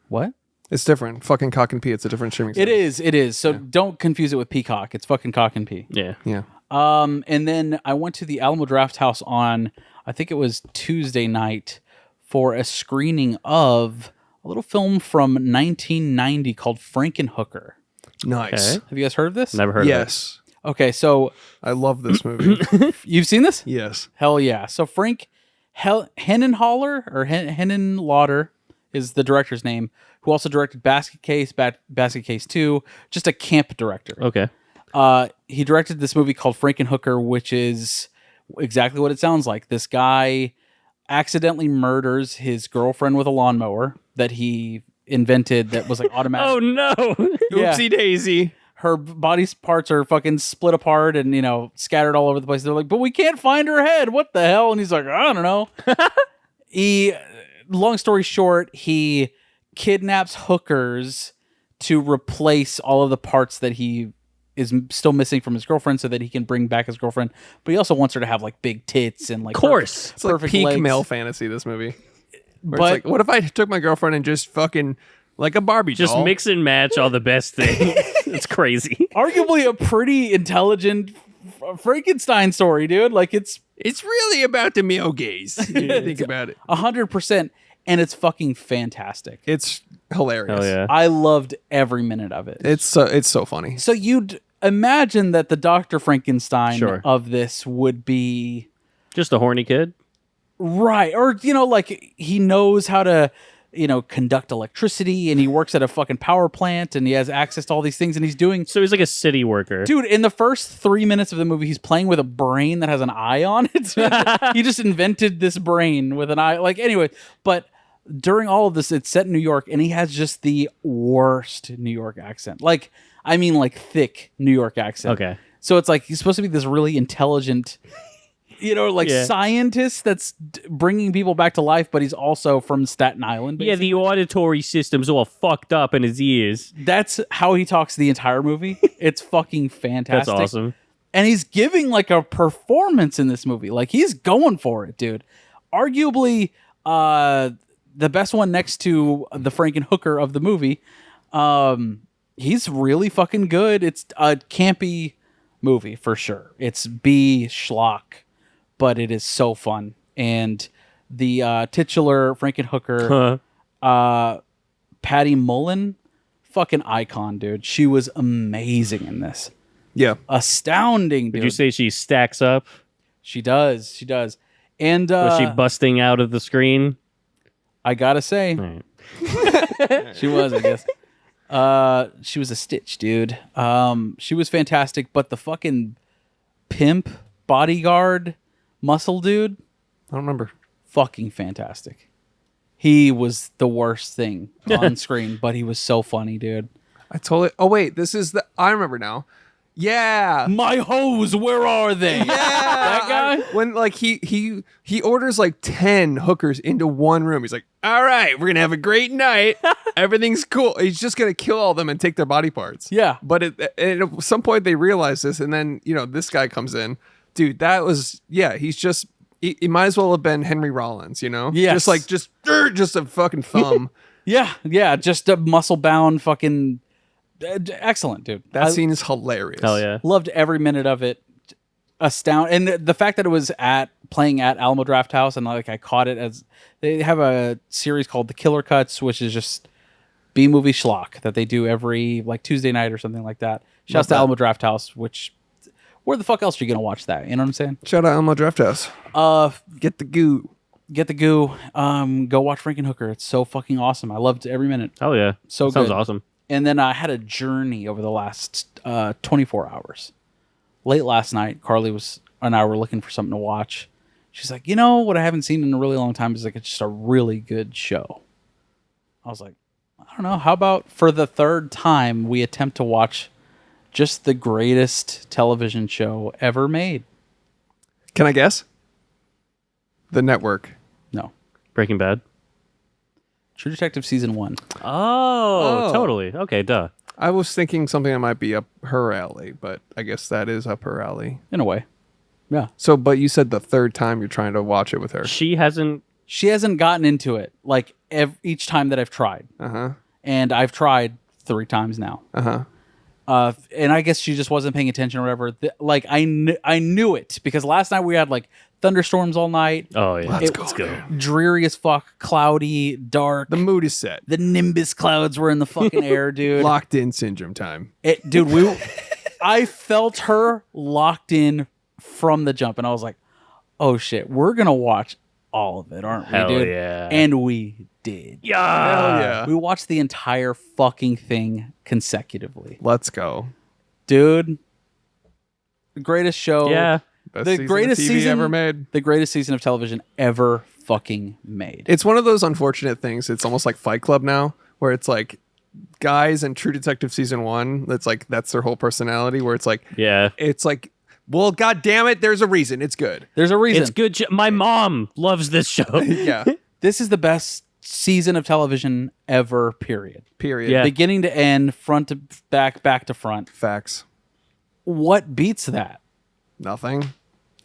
What? It's different. Fucking Cock and Pee. It's a different streaming service. It is. So don't confuse it with Peacock. It's fucking Cock and Pee. Yeah. Yeah. And then I went to the Alamo Draft House on, I think it was Tuesday night, for a screening of a little film from 1990 called Frankenhooker. Nice. Okay. Have you guys heard of this? Never heard of it. Yes. Okay, so I love this movie. you've seen this? Yes. Hell yeah. So Frank Henenlotter is the director's name, who also directed Basket Case, Basket Case 2, just a camp director. Okay. He directed this movie called Frankenhooker, which is exactly what it sounds like. This guy accidentally murders his girlfriend with a lawnmower that he invented that was like automatic. Oh no. Yeah. Oopsie daisy. Her body parts are fucking split apart and, scattered all over the place. They're like, but we can't find her head. What the hell? And he's like, I don't know. Long story short, he kidnaps hookers to replace all of the parts that he is still missing from his girlfriend so that he can bring back his girlfriend. But he also wants her to have like big tits and like course. It's like perfect peak legs. male fantasy, this movie. Where But it's like, what if I took my girlfriend and just fucking like a Barbie Just doll? mix and match all the best things. It's crazy. arguably a pretty intelligent Frankenstein story, dude. Like it's really about the male gaze. Think about it. 100%, and it's fucking fantastic. It's hilarious. Hell yeah. I loved every minute of it. It's so funny. So you'd imagine that the Dr. Frankenstein Sure. of this would be Just a horny kid. right, or like he knows how to conduct electricity, and he works at a fucking power plant, and he has access to all these things, and he's doing. So he's like a city worker. Dude, in the first 3 minutes of the movie, he's playing with a brain that has an eye on it. He just invented this brain with an eye. Like, anyway, but during all of this, it's set in New York, and he has just the worst New York accent. Like, I mean, like thick New York accent. Okay. So it's like he's supposed to be this really intelligent, Yeah. scientist that's bringing people back to life, but he's also from Staten Island. Yeah, the auditory system's all fucked up in his ears. That's how he talks the entire movie. It's fucking fantastic. That's awesome. And he's giving like a performance in this movie. Like he's going for it, dude. Arguably the best one next to the Frankenhooker of the movie. He's really fucking good. It's a campy movie for sure. It's B schlock, but it is so fun. And the titular Frankenhooker, Patty Mullen, fucking icon, dude. She was amazing in this. Yeah. Astounding, dude. Would you say she stacks up? She does. She does. And Was she busting out of the screen? I gotta say, All right. she was, I guess. She was a stitch, dude. She was fantastic, but the fucking pimp bodyguard muscle dude, I don't remember. fucking fantastic. He was the worst thing on screen, but he was so funny, dude. I totally. Oh wait, this is the. I remember now. Yeah. My hose, where are they? Yeah. That guy? When like he orders like 10 hookers into one room. He's like, all right, we're gonna have a great night. Everything's cool. He's just gonna kill all of them and take their body parts. Yeah. But at some point they realize this, and then this guy comes in. Dude, that was he's just he might as well have been Henry Rollins, Yes. just a fucking thumb. Yeah, just a muscle-bound fucking... excellent, dude. That scene is hilarious. Hell yeah. Loved every minute of it. And the fact that it was playing at Alamo Draft House, and like I caught it as... They have a series called The Killer Cuts, which is just B-movie schlock that they do every like Tuesday night or something like that. Shouts to Alamo Draft House, which... Where the fuck else are you going to watch that? You know what I'm saying? Shout out Elmo Draft House. Get the goo. Get the goo. Go watch Frankenhooker. It's so fucking awesome. I loved every minute. Oh yeah. So Sounds good. awesome. And then I had a journey over the last 24 hours. Late last night, Carly and I were looking for something to watch. She's like, what I haven't seen in a really long time is like it's just a really good show. I was like, I don't know. How about for the third time we attempt to watch just the greatest television show ever made? Can I guess? The Network. No. Breaking Bad. True Detective Season 1. Oh, totally. Okay, duh. I was thinking something that might be up her alley, but I guess that is up her alley. In a way. Yeah. So, but you said the third time you're trying to watch it with her. She hasn't. She hasn't gotten into it like each time that I've tried. Uh-huh. And I've tried 3 times now. Uh-huh. And I guess she just wasn't paying attention or whatever. I knew it because last night we had like thunderstorms all night. Oh yeah. Let's go. Dreary as fuck, cloudy, dark. The mood is set. The nimbus clouds were in the fucking air, dude. Locked in syndrome time. I felt her locked in from the jump, and I was like, "Oh shit, we're gonna watch all of it, aren't we, Hell dude?" yeah. And we did. Yeah. Hell yeah. We watched the entire fucking thing consecutively, Let's go. dude. The greatest show. Yeah. Best The season of greatest TV season ever made. The greatest season of television ever fucking made. It's one of those unfortunate things. It's almost like Fight Club now, where it's like guys in True Detective Season 1, that's their whole personality, where it's like, Yeah. well, god damn it, there's a reason. It's good. There's a reason. It's good. My mom loves this show. Yeah. This is the best season of television ever, period. Period. Yeah. Beginning to end, front to back, back to front. Facts. What beats that? Nothing.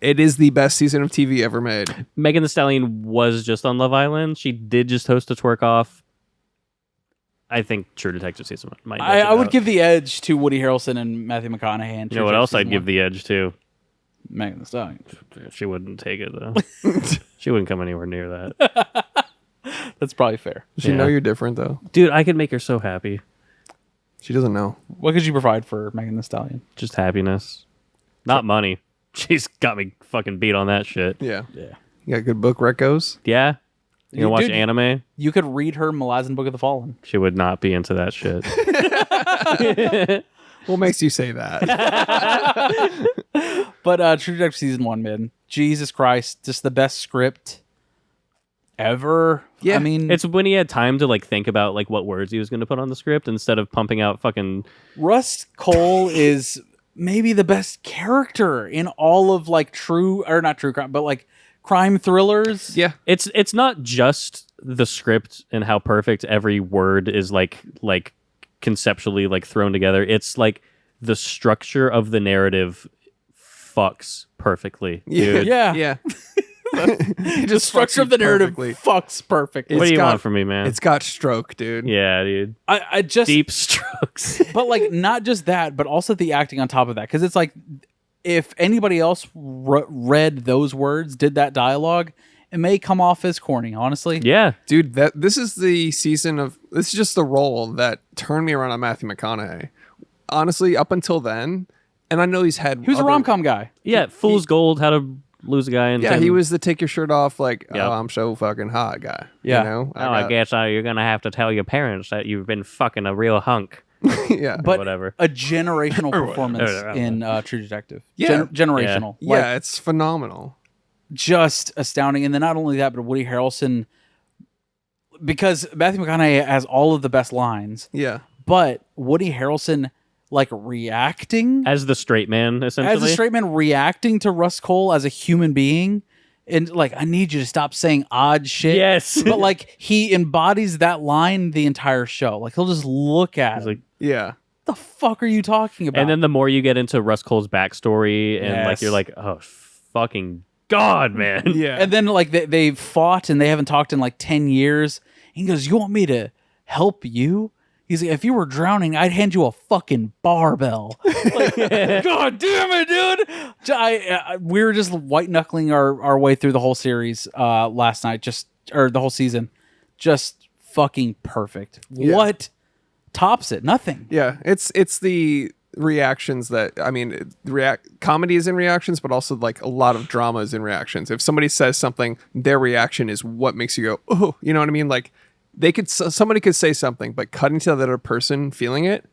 It is the best season of TV ever made. Megan Thee Stallion was just on Love Island. She did just host a twerk off. I think True Detective Season 1 might. I would give the edge to Woody Harrelson and Matthew McConaughey. And You know what else I'd give the edge to? Megan Thee Stallion. She wouldn't take it though. She wouldn't come anywhere near that. That's probably fair. Does she know you're different, though? Dude, I could make her so happy. She doesn't know. What could you provide for Megan Thee Stallion? Just happiness. Not money. She's got me fucking beat on that shit. Yeah. Yeah. You got a good book, Recos? Yeah? You gonna watch Dude, anime? You could read her Malazan Book of the Fallen. She would not be into that shit. What makes you say that? But True Detective Season 1, man. Jesus Christ. Just the best script ever. Yeah. I mean, It's when he had time to like think about like what words he was gonna put on the script instead of pumping out fucking Russ Cole is maybe the best character in all of like not true crime, but like crime thrillers. Yeah. It's not just the script and how perfect every word is like conceptually like thrown together. It's like the structure of the narrative fucks perfectly, dude. Yeah. Yeah. The structure of the narrative fucks perfectly. What do you got- want from me, man? It's got stroke, dude. Yeah, dude. I just Deep strokes. but like not just that, but also the acting on top of that. Because it's like if anybody else read those words, did that dialogue, it may come off as corny, honestly. Yeah. Dude, this is the season of... This is just the role that turned me around on Matthew McConaughey. Honestly, up until then, and I know he's had... He was a rom-com guy. Yeah. Fool's Gold, How to Lose a Guy in Yeah, 10 he was the take your shirt off, like, Yep. oh, I'm so fucking hot guy. Yeah. You know? I guess you're gonna have to tell your parents that you've been fucking a real hunk. Yeah. But whatever. a generational performance in True Detective. Generational. Yeah, Like, it's phenomenal. just astounding. And then not only that, but Woody Harrelson, because Matthew McConaughey has all of the best lines, Yeah. but Woody Harrelson like reacting As the straight man, essentially. as a straight man reacting to Russ Cole as a human being. And like, I need you to stop saying odd shit. Yes. But like, he embodies that line the entire show. Like, he'll just look at He's him. like, Yeah. The fuck are you talking about? and then the more you get into Russ Cole's backstory, and like Yes. you're like, oh fucking god, man. Yeah. And then like they fought and they haven't talked in like 10 years. He goes, "You want me to help you?" He's like, "If you were drowning, I'd hand you a fucking barbell." Like, God damn it, dude! We were just white knuckling our way through the whole series last night, or the whole season, just fucking perfect. Yeah. What tops it? Nothing. Yeah, it's the reactions that comedy is in reactions, but also like a lot of drama is in reactions. If somebody says something, their reaction is what makes you go, oh, you know what I mean? Like somebody could say something, but cutting to the other person feeling it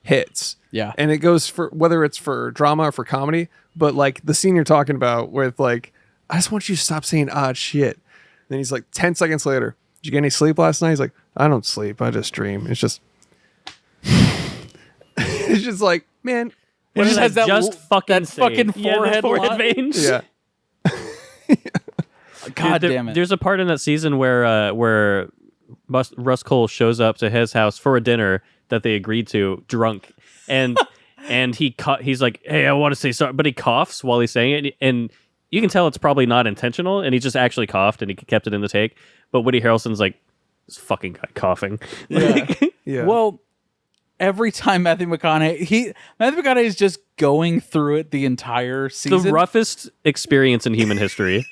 hits. Yeah. And it goes for whether it's for drama or for comedy, but like the scene you're talking about with like, I just want you to stop saying odd shit. Then he's like 10 seconds later, did you get any sleep last night? He's like, I don't sleep, I just dream. It's just it's just like, man. It just has that fucking fucking Yeah, the forehead forehead line. veins. Yeah. God Dude, damn it. There's a part in that season where Russ Cole shows up to his house for a dinner that they agreed to, drunk, and he's like, "Hey, I want to say sorry," but he coughs while he's saying it, and you can tell it's probably not intentional, and he just actually coughed and he kept it in the take. But Woody Harrelson's like, "This fucking guy coughing." Like, Yeah. Well, every time Matthew McConaughey is just going through it the entire season. the roughest experience in human history.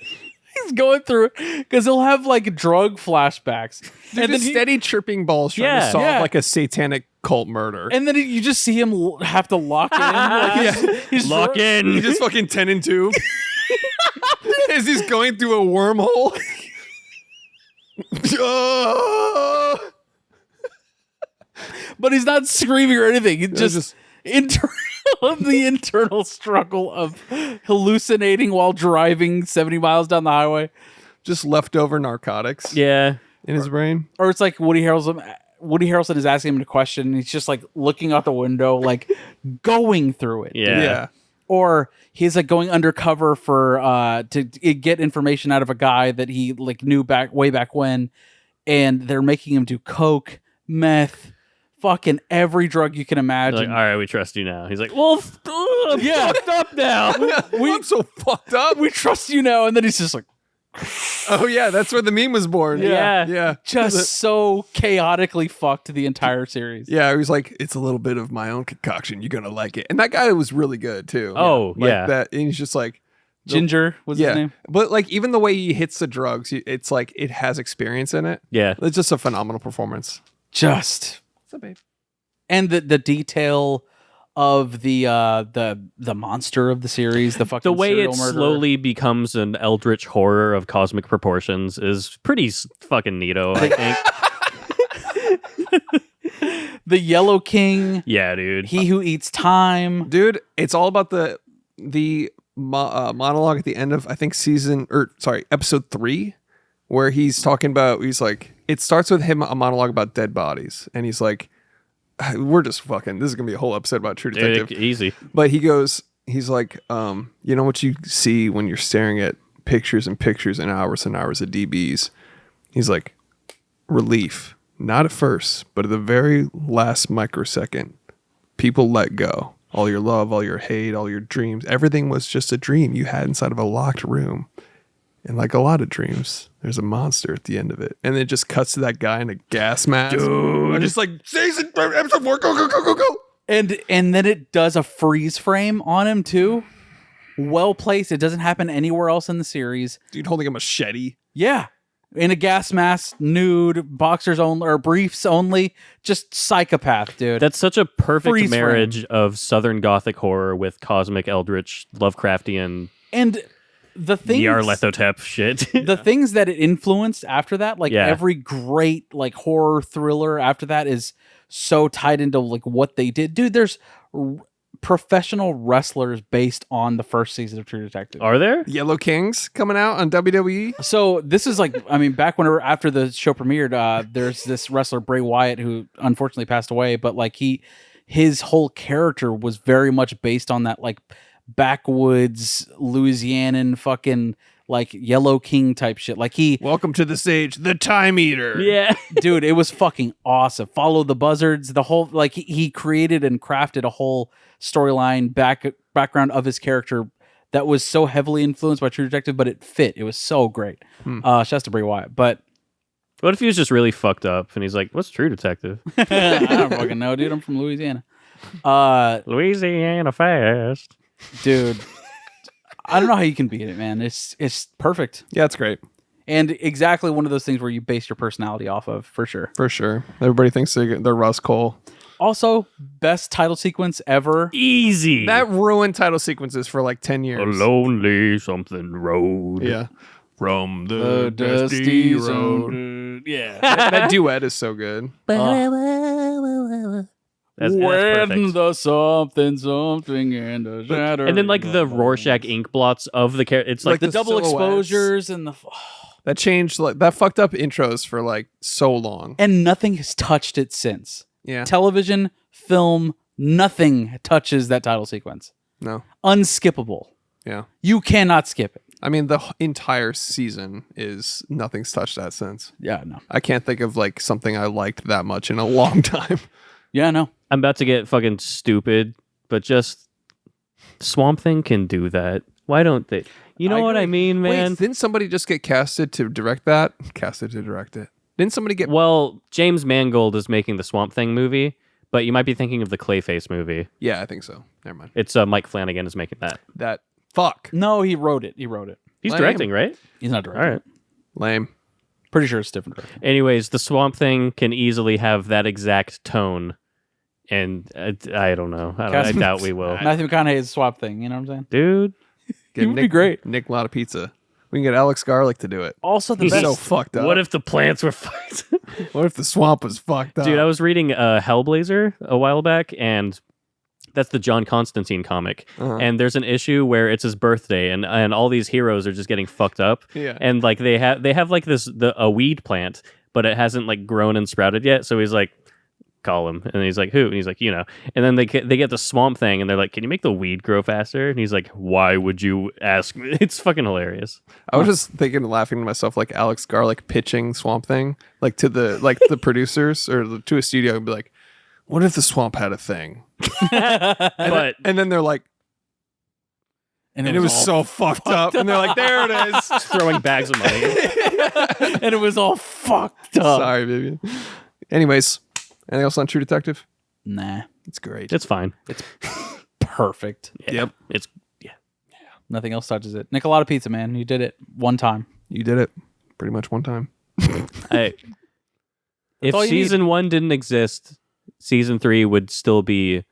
He's going through it because he'll have like drug flashbacks, and then steady tripping balls trying to solve like a satanic cult murder. and then you just see him have to lock in. Like he's Lock in. He just fucking 10 and 2 as he's going through a wormhole. Oh! But he's not screaming or anything. It's just the internal struggle of hallucinating while driving 70 miles down the highway. Just leftover narcotics Yeah. in his brain. Or it's like Woody Harrelson is asking him a question and he's just like looking out the window, like going through it. Yeah. Or he's like going undercover for to get information out of a guy that he like knew way back when, and they're making him do coke, meth, fucking every drug you can They're imagine. like, all right, we trust you now. He's like, well, I'm fucked up now. I'm so fucked up. We trust you now. And then he's just like, Oh yeah, that's where the meme was born. Yeah. Yeah. just so chaotically fucked the entire series. Yeah, he was like, it's a little bit of my own concoction. You're gonna like it. And that guy was really good too. Oh, Like yeah. that, and he's just like Ginger was his name. But like even the way he hits the drugs, it's like it has experience in it. Yeah. It's just a phenomenal performance. Just What's up, babe? and the detail of the monster of the series, the fucking The way serial it murderer. slowly becomes an eldritch horror of cosmic proportions is pretty fucking neato, I think. The Yellow King, Yeah, dude. he who eats time. Dude, it's all about the monologue at the end of I think episode 3, where he's talking about it starts with him a monologue about dead bodies, and he's like, we're just fucking, this is gonna be a whole episode about True Detective. Dude, easy. But he's like, you know what you see when you're staring at pictures and pictures and hours of DBs? He's like, relief. Not at first, but at the very last microsecond, people let go. All your love, all your hate, all your dreams. Everything was just a dream you had inside of a locked room. And like a lot of dreams, there's a monster at the end of it. And it just cuts to that guy in a gas mask. Dude. I'm just like, season episode 4, go. And then it does a freeze frame on him too. Well placed. It doesn't happen anywhere else in the series. Dude holding a machete. Yeah. In a gas mask, nude, boxers only, or briefs only. Just psychopath, dude. That's such a perfect Freeze marriage of Southern Gothic horror with cosmic eldritch Lovecraftian and the things, Nyarlathotep shit. the things that it influenced after that, like Yeah. every great like horror thriller after that is so tied into like what they did. Dude, there's professional wrestlers based on the first season of True Detective. Are there? Yellow Kings coming out on WWE. So this is like, I mean, back whenever after the show premiered, there's this wrestler Bray Wyatt who unfortunately passed away, but like he his whole character was very much based on that like backwoods Louisianan fucking like Yellow King type shit. Like Welcome to the stage, the Time Eater. Yeah. dude, it was fucking awesome. Follow the Buzzards, the whole like he created and crafted a whole storyline background of his character that was so heavily influenced by True Detective, but it fit. It was so great. Shouts to Bray Wyatt. But What if he was just really fucked up and he's like, "What's True Detective?" I don't fucking know, dude. I'm from Louisiana. Louisiana Fast. Dude, I don't know how you can beat it, man. It's perfect. Yeah, it's great. And exactly one of those things where you base your personality off of, for sure. For sure. Everybody thinks they're Russ Cole. Also, best title sequence ever. Easy. That ruined title sequences for like 10 years. A lonely something road. Yeah. From The the dusty road. Yeah. That duet is so good. That's when perfect. the something and the shadow. And then like the Rorschach ink blots of the character. It's like the the double silhouettes. exposures and the That changed, like, that fucked up intros for like so long. and nothing has touched it since. Yeah. Television, film, nothing touches that title sequence. No. Unskippable. Yeah. You cannot skip it. I mean, the entire season is nothing's touched that since. Yeah, no. I can't think of like something I liked that much in a long time. Yeah, no. I'm about to get fucking stupid, but just Swamp Thing can do that. Why don't they? You know what I mean, man? Wait, didn't somebody just get casted to direct that? Casted to direct it. Didn't somebody get... Well, James Mangold is making the Swamp Thing movie, but you might be thinking of the Clayface movie. Yeah, I think so. Never mind. It's Mike Flanagan is making that. That... Fuck. No, he wrote it. He's Lame. directing, right? He's not All directing. right. Lame. Pretty sure it's different directing. Anyways, the Swamp Thing can easily have that exact tone, and I don't know. I doubt we will. Matthew McConaughey's Swap Thing, you know what I'm saying? Dude, Get would be great. Nick Lotta Pizza. We can get Alex Garlic to do it. Also, the He's best. so fucked up. what if the plants were fucked? What if the swamp was fucked up? Dude, I was reading Hellblazer a while back, and that's the John Constantine comic. Uh-huh. And there's an issue where it's his birthday, and all these heroes are just getting fucked up. Yeah. And like they have like a weed plant, but it hasn't like grown and sprouted yet. So he's like, call him, and he's like, who? And he's like, you know. And then they get the Swamp Thing, and they're like, can you make the weed grow faster? And he's like, why would you ask me? It's fucking hilarious. I was just thinking, laughing to myself, like Alex Garlic pitching Swamp Thing, like to the producers or to a studio, and be like, "What if the swamp had a thing?" But And then they're like, and it was so fucked up. And they're like, "There it is." throwing bags of money. and it was all fucked up. Sorry, baby. Anyways, anything else on True Detective? Nah, It's great. It's fine. perfect. Yep, It's Nothing else touches it. Nicolata Pizza, man. You did it one time. you did it pretty much one time. If all you season 1 didn't exist, season 3 would still be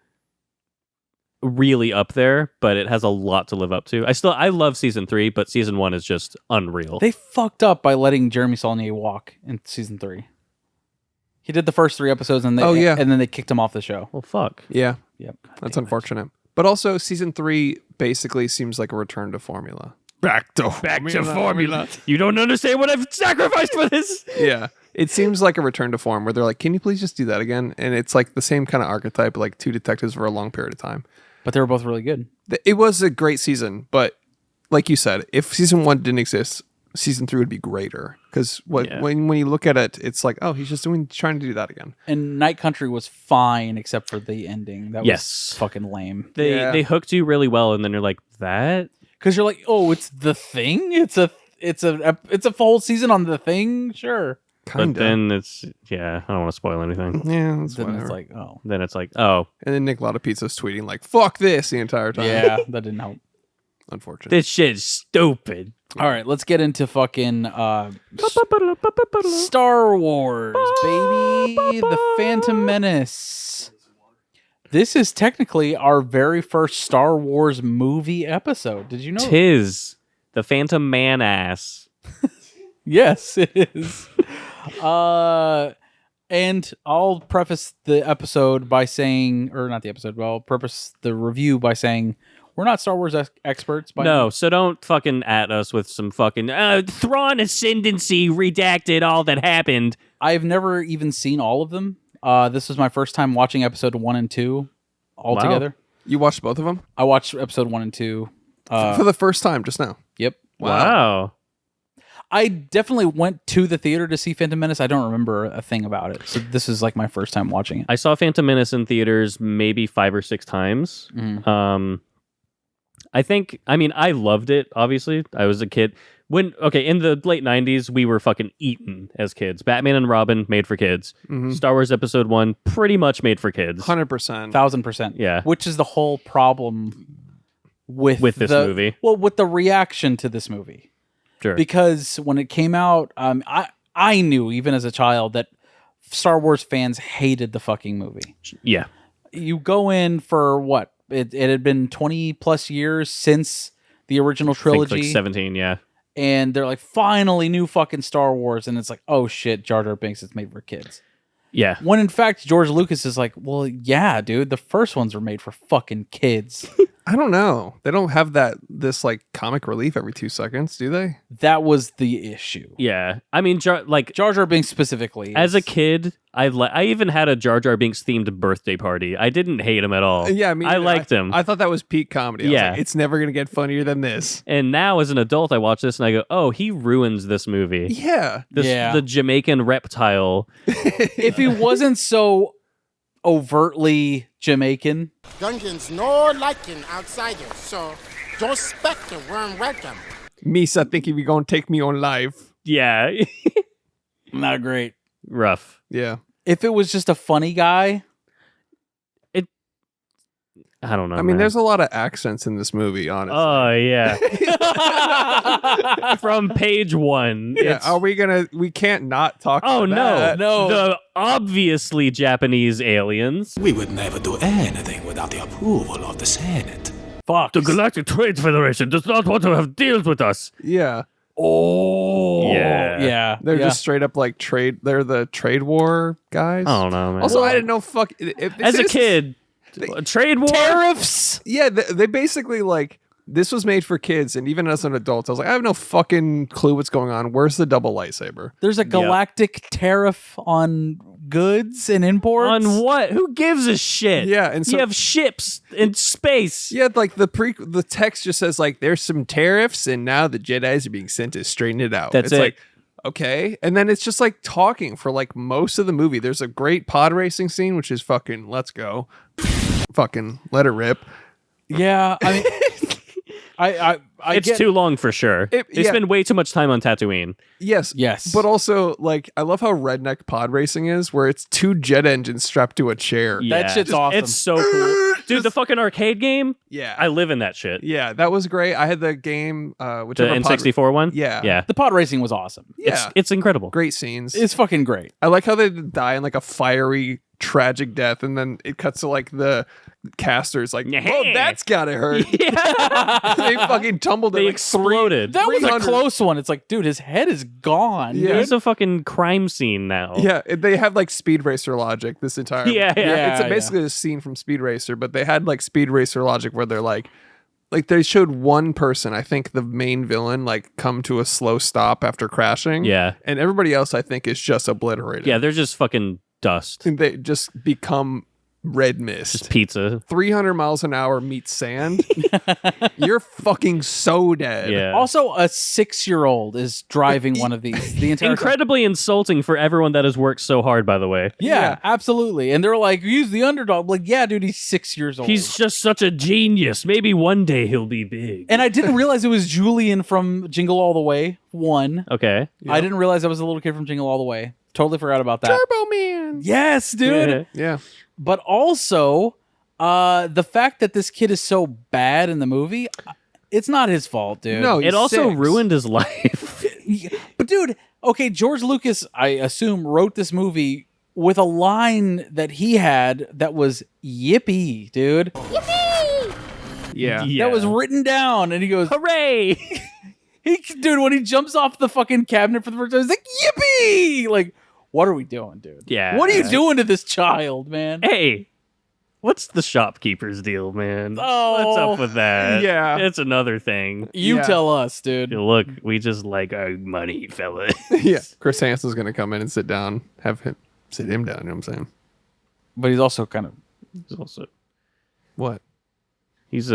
really up there, but it has a lot to live up to. I love season 3, but season 1 is just unreal. They fucked up by letting Jeremy Saulnier walk in season 3. He did the first 3 episodes, and and then they kicked him off the show. well, fuck. Yeah, Yep. that's unfortunate. But also, season 3 basically seems like a return to formula. Back to formula. You don't understand what I've sacrificed for this. Yeah. It seems like a return to form where they're like, can you please just do that again? And it's like the same kind of archetype, like 2 detectives for a long period of time. But they were both really good. It was a great season, but like you said, if season 1 didn't exist, season 3 would be greater. Because when you look at it, it's like, oh, he's just trying to do that again. And Night Country was fine except for the ending. That Yes. was fucking lame. They hooked you really well, and then you're like, that? Because you're like, oh, it's the thing. It's a full season on the thing. Sure. Kind But then it's, I don't want to spoil anything. Yeah, that's Then whatever. it's like, oh, Then it's like, oh, And then Nick Lotta Pizza's tweeting like, fuck this the entire time. yeah, that didn't help. Unfortunate. this shit's stupid. All right, let's get into fucking Star Wars, baby. The Phantom Menace. This is technically our very first Star Wars movie episode. Did you know? Tis the Phantom Man ass. Yes, it is. And I'll preface the episode by saying, or not the episode, but I'll preface the review by saying, we're not Star Wars experts. No, so don't fucking at us with some fucking Thrawn ascendancy redacted all that happened. I've never even seen all of them. This was my first time watching episode 1 and 2 all Wow. together. You watched both of them I watched episode 1 and 2. for the first time just now. Yep. Wow. I definitely went to the theater to see Phantom Menace. I don't remember a thing about it. So this is like my first time watching it. I saw Phantom Menace in theaters maybe 5 or 6 times. I loved it, obviously. I was a kid. In the late 90s, we were fucking eaten as kids. Batman and Robin, made for kids. Star Wars Episode 1, pretty much made for kids. 100%. 1000%. Yeah. Which is the whole problem with this movie. Well, with the reaction to this movie. Sure. Because when it came out, I knew, even as a child, that Star Wars fans hated the fucking movie. Yeah. You go in for what? It had been 20 plus years since the original I think trilogy. like 17, yeah. And they're like, finally, new fucking Star Wars. And it's like, oh shit, Jar Jar Binks is made for kids. Yeah. When in fact, George Lucas is like, well, yeah, dude, the first ones were made for fucking kids. I don't know. They don't have this like comic relief every 2 seconds, do they? That was the issue. Yeah. I mean, Jar Jar Binks specifically. as a kid, I even had a Jar Jar Binks themed birthday party. I didn't hate him at all. Yeah, I liked him. I thought that was peak comedy. I was Yeah. like, it's never gonna get funnier than this. And now as an adult, I watch this and I go, oh, he ruins this movie. Yeah. The Jamaican reptile. If he wasn't so overtly Jamaican, Dungeons no liking outsiders, so don't expect a warm welcome. Misa think if you gonna take me on live. Yeah. not great. Rough. Yeah. If it was just a funny guy, I don't know. I mean, man. there's a lot of accents in this movie, honestly. Oh, yeah. From page 1. Yeah, we can't not talk Oh, about no. that. No. The obviously Japanese aliens. We would never do anything without the approval of the Senate. fuck. The Galactic Trade Federation does not want to have deals with us. Yeah. Oh. Yeah. Yeah. They're yeah. just straight up like they're the trade war guys. I don't know, man. Also, I didn't know As a kid, a trade war? tariffs. Yeah, they basically like this was made for kids, and even as an adult, I was like, I have no fucking clue what's going on. Where's the double lightsaber? There's a galactic tariff on goods and imports. On what? Who gives a shit? Yeah, and so you have ships in space. yeah, like the text just says like there's some tariffs, and now the Jedi's are being sent to straighten it out. That's it's it. like okay, and then it's just like talking for like most of the movie. There's a great pod racing scene, which is fucking let's go, fucking let it rip. Yeah, I mean, I It's get, too long for sure. They yeah. spend way too much time on Tatooine. Yes. Yes. But also, like, I love how redneck pod racing is, where it's 2 jet engines strapped to a chair. Yeah. shit's awesome. It's so cool. Dude, the fucking arcade game? Yeah. I live in that shit. Yeah, that was great. I had the game, The whichever N64 one? Yeah. Yeah. the pod racing was awesome. Yeah. It's incredible. Great scenes. It's fucking great. I like how they die in like a fiery, tragic death, and then it cuts to like the casters, like, oh, that's gotta hurt. Yeah. They fucking tumbled. They at, like, exploded. That was a 300. close one. It's like, dude, his head is gone. Yeah. It's a fucking crime scene now. Yeah, they have like Speed Racer logic this entire. Yeah, yeah. It's basically a scene from Speed Racer, but they had like Speed Racer logic where they're like they showed one person, I think the main villain, like come to a slow stop after crashing. Yeah. And everybody else, I think, is just obliterated. Yeah, they're just fucking dust. And they just become red mist. Just pizza. 300 miles an hour meets sand. You're fucking so dead. Yeah. Also, a 6-year-old is driving one of these the entire time. Incredibly insulting for everyone that has worked so hard, by the way. Yeah, absolutely. And they're like, he's the underdog. I'm like, yeah, dude, he's 6 years old. He's just such a genius. Maybe one day he'll be big. And I didn't realize it was Julian from Jingle All the Way 1. Okay. I didn't realize I was a little kid from Jingle All the Way. Totally forgot about that. Turbo Man. Yes, dude. Yeah. Yeah. But also, the fact that this kid is so bad in the movie, it's not his fault, dude. No, It also 6. ruined his life. But dude, okay, George Lucas, I assume, wrote this movie with a line that he had that was yippee, dude. Yeah. That was written down, and he goes, Hooray! dude, when he jumps off the fucking cabinet for the first time, he's like, yippee! Like, what are we doing, dude? Yeah. What are you doing to this child, man? Hey, what's the shopkeeper's deal, man? Oh. What's up with that? Yeah. It's another thing. You Yeah. tell us, dude. Look, we just like our money, fella. Yeah. Chris Hansen's going to come in and sit him down. You know what I'm saying? But he's also kind of... He's also What? he's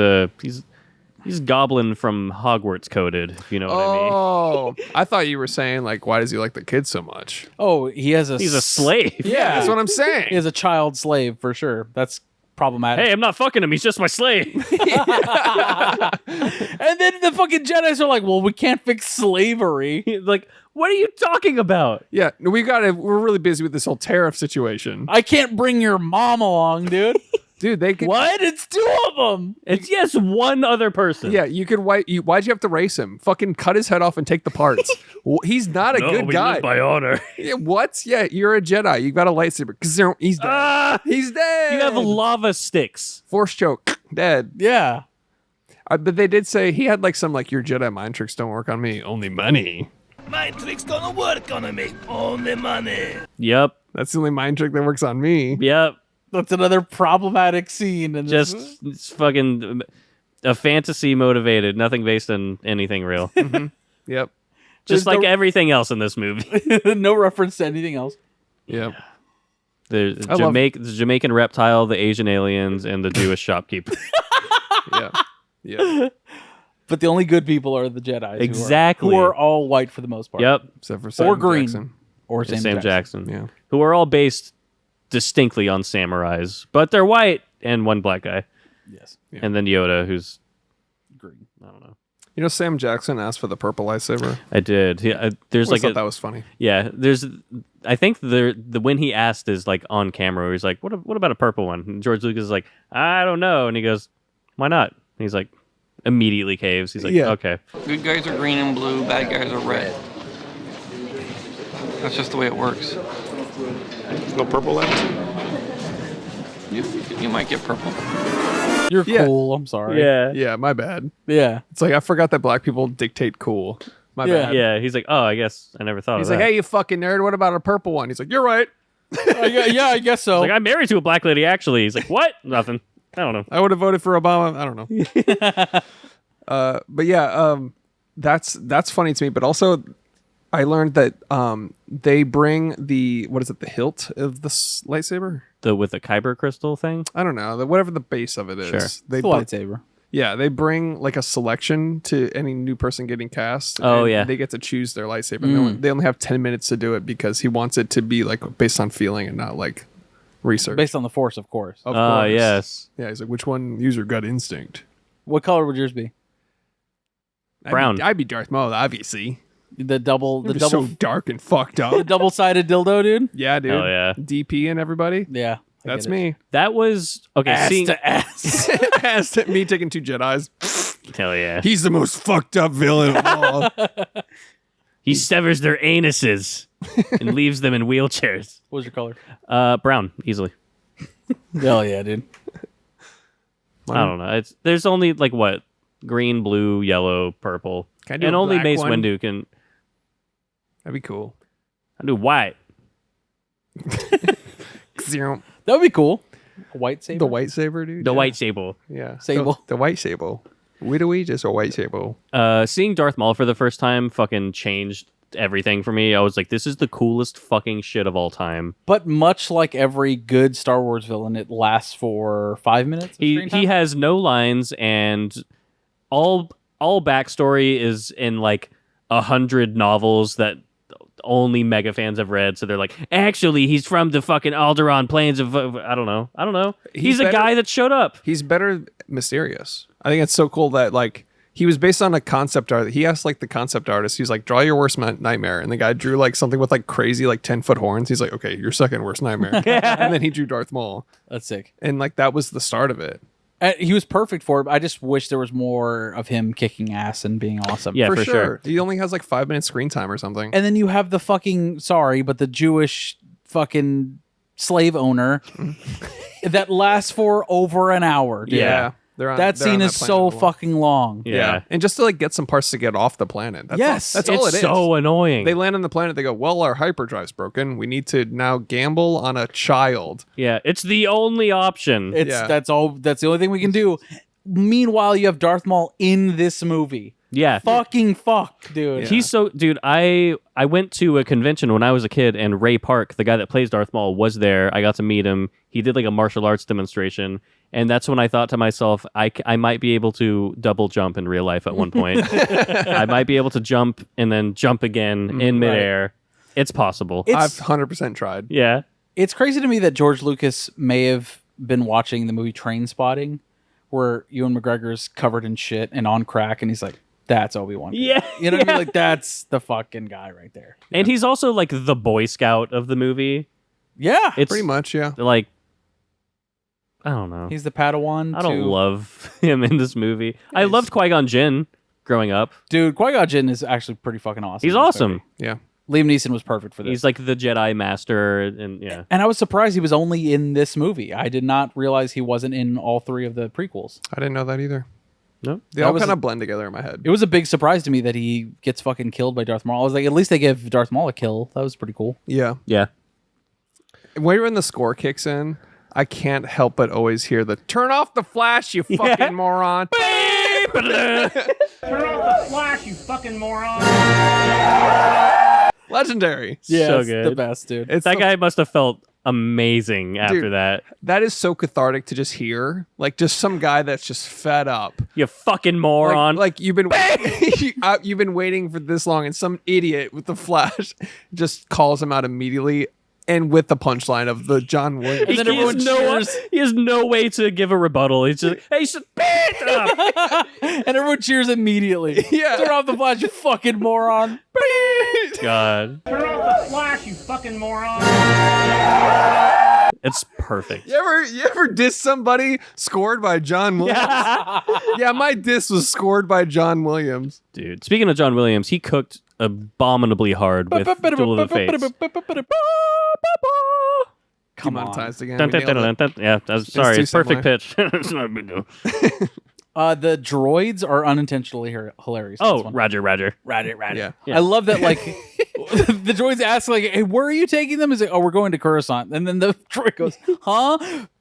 Goblin from Hogwarts coded. If you know what I mean. Oh, I thought you were saying like, why does he like the kids so much? Oh, he has a... He's a slave. Yeah. That's what I'm saying. He is a child slave, for sure. That's problematic. Hey, I'm not fucking him. He's just my slave. And then the fucking Jedis are like, well, we can't fix slavery. Like, what are you talking about? Yeah, we're really busy with this whole tariff situation. I can't bring your mom along, dude. Dude, they could... What? It's 2 of them. It's yes, one other person. Yeah, you could why'd you have to race him? Fucking cut his head off and take the parts. He's not a good guy. By honor. Yeah, what? Yeah, you're a Jedi. You got a lightsaber. He's dead. He's dead. You have lava sticks. Force choke. Dead. Yeah. But they did say he had like some like your Jedi mind tricks don't work on me. Only money. Mind tricks don't work on me. Only money. Yep. That's the only mind trick that works on me. Yep. That's another problematic scene. In this. Just it's fucking a fantasy motivated, nothing based on anything real. Yep. Just like everything else in this movie. No reference to anything else. Yep. The Jamaican reptile, the Asian aliens, and the Jewish shopkeeper. Yeah. Yeah. But the only good people are the Jedi. Exactly. Who are all white for the most part. Yep. Except for Sam green. Jackson. Or Sam Jackson. Yeah. Who are all based distinctly on samurais, but they're white and one black guy. Yes. Yeah. And then Yoda, who's Green. I don't know. You know, Sam Jackson asked for the purple lightsaber. I did. There's I like thought that was funny. yeah. There's I think the when he asked is like on camera. Where he's like, what about a purple one? And George Lucas is like, I don't know, and he goes, why not? And he's like, immediately caves. He's like, Yeah. okay. Good guys are green and blue, bad guys are red. That's just the way it works. No purple left? You might get purple. You're Yeah. cool. I'm sorry. Yeah. Yeah, my bad. Yeah. It's like I forgot that black people dictate cool. My Yeah. bad. Yeah. He's like, oh, I guess I never thought He's of like, that. hey, you fucking nerd. What about a purple one? He's like, you're right. Yeah, I guess so. He's like, I'm married to a black lady. Actually, he's like, what? Nothing. I don't know. I would have voted for Obama. I don't know. But yeah, that's funny to me. But also, I learned that they bring the the hilt of this lightsaber? With the Kyber crystal thing. I don't know. Whatever the base of it is. Sure. They the lightsaber. Yeah, they bring like a selection to any new person getting cast. Oh, and yeah. they get to choose their lightsaber. They only have 10 minutes to do it because he wants it to be like based on feeling and not like research. Based on the Force, of course. Of course. Yes. Yeah, he's like, which one? Use your gut instinct. What color would yours be? Brown. I'd be Darth Maul, obviously. The double, You're so dark and fucked up. the double-sided dildo, dude. Yeah, dude. Hell yeah. DP and everybody. Yeah, I That's get it. me. That was okay. Ass Seeing to ass. As me taking 2 Jedis. hell yeah. He's the most fucked up villain of all. He severs their anuses and leaves them in wheelchairs. What was your color? Brown, easily. Hell yeah, dude. I don't know. There's only like what? Green, blue, yellow, purple. Can I do And a only black Mace one? Windu can. That'd be cool. I do white. Zero. That would be cool. A white saber. The white saber, dude. The yeah. white sable. Yeah. Sable. The white sable. Widowy, just a white sable. Seeing Darth Maul for the first time fucking changed everything for me. I was like, this is the coolest fucking shit of all time. But much like every good Star Wars villain, it lasts for 5 minutes. Of screen time? He has no lines, and all backstory is in like 100 novels that only mega fans have read. So they're like, actually, he's from the fucking Alderaan plains of I don't know. He's a better- guy that showed up. He's better mysterious. I think it's so cool that like he was based on a concept art. He asked like the concept artist, he's like, draw your worst nightmare. And the guy drew like something with like crazy like 10-foot horns. He's like, okay, your second worst nightmare. And then he drew Darth Maul. That's sick. And like that was the start of it. He was perfect for it. But I just wish there was more of him kicking ass and being awesome. Yeah, for for sure. sure. He only has like 5 minutes screen time or something. And then you have the fucking, sorry, but the Jewish fucking slave owner that lasts for over an hour. Dude. Yeah. They're That they're on scene is planet so alone. fucking long. Yeah. And just to like get some parts to get off the planet. That's Yes. all, that's all It's it is. so annoying. They land on the planet. They go, well, our hyperdrive's broken. We need to now gamble on a child. Yeah, it's the only option. It's Yeah. That's all. That's the only thing we can do. Meanwhile, you have Darth Maul in this movie. Yeah. Fucking fuck, dude. Yeah. He's so dude. I went to a convention when I was a kid, and Ray Park, the guy that plays Darth Maul, was there. I got to meet him. He did like a martial arts demonstration, and that's when I thought to myself, I might be able to double jump in real life at one point. I might be able to jump and then jump again in midair. It's possible. I've 100% tried. Yeah. It's crazy to me that George Lucas may have been watching the movie Train Spotting, where Ewan McGregor's covered in shit and on crack, and he's like, that's Obi-Wan. Yeah. You know what I mean? Like, that's the fucking guy right there. And he's also like the Boy Scout of the movie. Yeah. It's Pretty much, yeah. like, I don't know. He's the Padawan. I don't love him in this movie. I loved Qui-Gon Jinn growing up. Dude, Qui-Gon Jinn is actually pretty fucking awesome. He's in this awesome. movie. Yeah. Liam Neeson was perfect for this. He's like the Jedi Master, and yeah. And I was surprised he was only in this movie. I did not realize he wasn't in all three of the prequels. I didn't know that either. No? They all kind of blend together in my head. It was a big surprise to me that he gets fucking killed by Darth Maul. I was like, at least they give Darth Maul a kill. That was pretty cool. Yeah. Yeah. When the score kicks in, I can't help but always hear the "Turn off the flash, you fucking moron." Turn off the flash, you fucking moron. Legendary. Yeah, So it's good. the best, dude. It's That the- guy must have felt amazing after Dude, that. That is so cathartic to just hear. Like, just some guy that's just fed up. You fucking moron. Like you've been you've been waiting for this long, and some idiot with the flash just calls him out immediately, and with the punchline of the John Williams. And then everyone cheers. He has no way to give a rebuttal. He's just, hey, And everyone cheers immediately. Yeah. Turn off the flash, you fucking moron. God. Turn off the flash, you fucking moron. It's perfect. You ever diss somebody scored by John Williams? Yeah, my diss was scored by John Williams. Dude, speaking of John Williams, he cooked abominably hard with Duel of the Fates. Come on. Demonetized again. Dun, We dun, nailed dun, it. dun, dun. Yeah, sorry, too it's perfect pitch. It's not a big deal. The droids are unintentionally hilarious. in this Oh, one. Roger. Yeah. Yeah. I love that, like, the droids ask, like, hey, where are you taking them? He's like, oh, we're going to Coruscant. And then the droid goes, huh?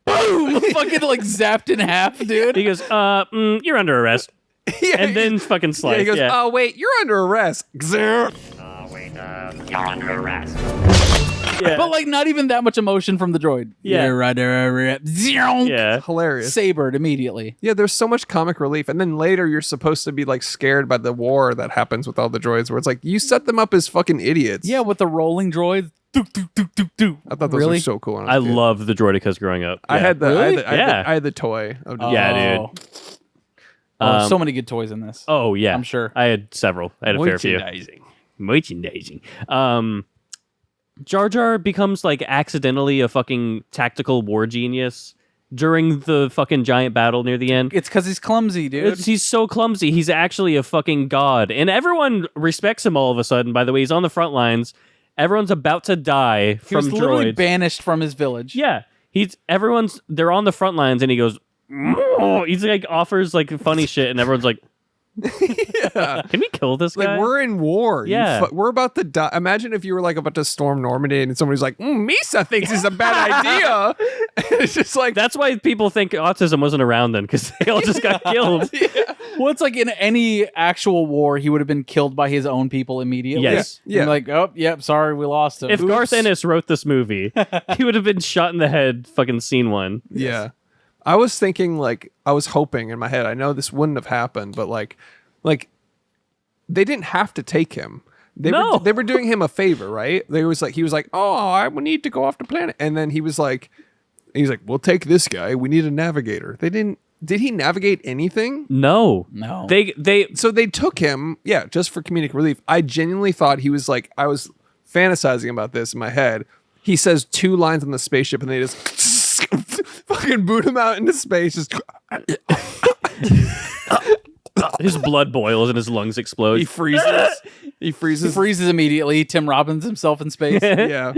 Boom! Fucking, like, zapped in half, dude. He goes, you're under arrest. Yeah, And then fucking slice. yeah, he goes, yeah. oh, wait, you're under arrest. Xer. You're under arrest. Yeah. But, like, not even that much emotion from the droid. Yeah. Yeah. Hilarious. Sabered immediately. Yeah, there's so much comic relief. And then later you're supposed to be like scared by the war that happens with all the droids where it's like you set them up as fucking idiots. Yeah, with the rolling droids. Do, do, do, do, do. I thought those Really? were so cool. when I was a kid. loved the Droidicas growing up. I Yeah. had the Really? I had the toy of Yeah, Oh. dude. Oh, so many good toys in this. Oh, yeah. I'm sure. I had several. I had a fair few. Merchandising. Jar Jar becomes like accidentally a fucking tactical war genius during the fucking giant battle near the end. It's because he's clumsy, dude. He's so clumsy. He's actually a fucking god. And everyone respects him all of a sudden, by the way. He's on the front lines. Everyone's about to die He was from literally droids. banished from his village. Yeah. They're on the front lines and he goes, "Oh," he's like offers like funny shit and everyone's like, can we kill this guy? Like we're in war. Yeah. We're about to die. Imagine if you were like about to storm Normandy and somebody's like, Misa thinks it's a bad idea. It's just like That's why people think autism wasn't around then, because they all just got killed. Well, it's like in any actual war, he would have been killed by his own people immediately. Yes. Yeah. And like, oh, yep, sorry, we lost him. If Garth Oops. Ennis wrote this movie, he would have been shot in the head fucking scene one. Yeah. I was thinking like I was hoping in my head, I know this wouldn't have happened, but like they didn't have to take him. They were doing him a favor, right? He was like, oh, I need to go off the planet. And then he's like, we'll take this guy. We need a navigator. Did he navigate anything? No. So they took him, yeah, just for comedic relief. I genuinely thought he was like, I was fantasizing about this in my head. He says 2 lines on the spaceship and they just fucking boot him out into space. Just his blood boils and his lungs explode. he freezes. He freezes immediately. Tim Robbins himself in space. Yeah.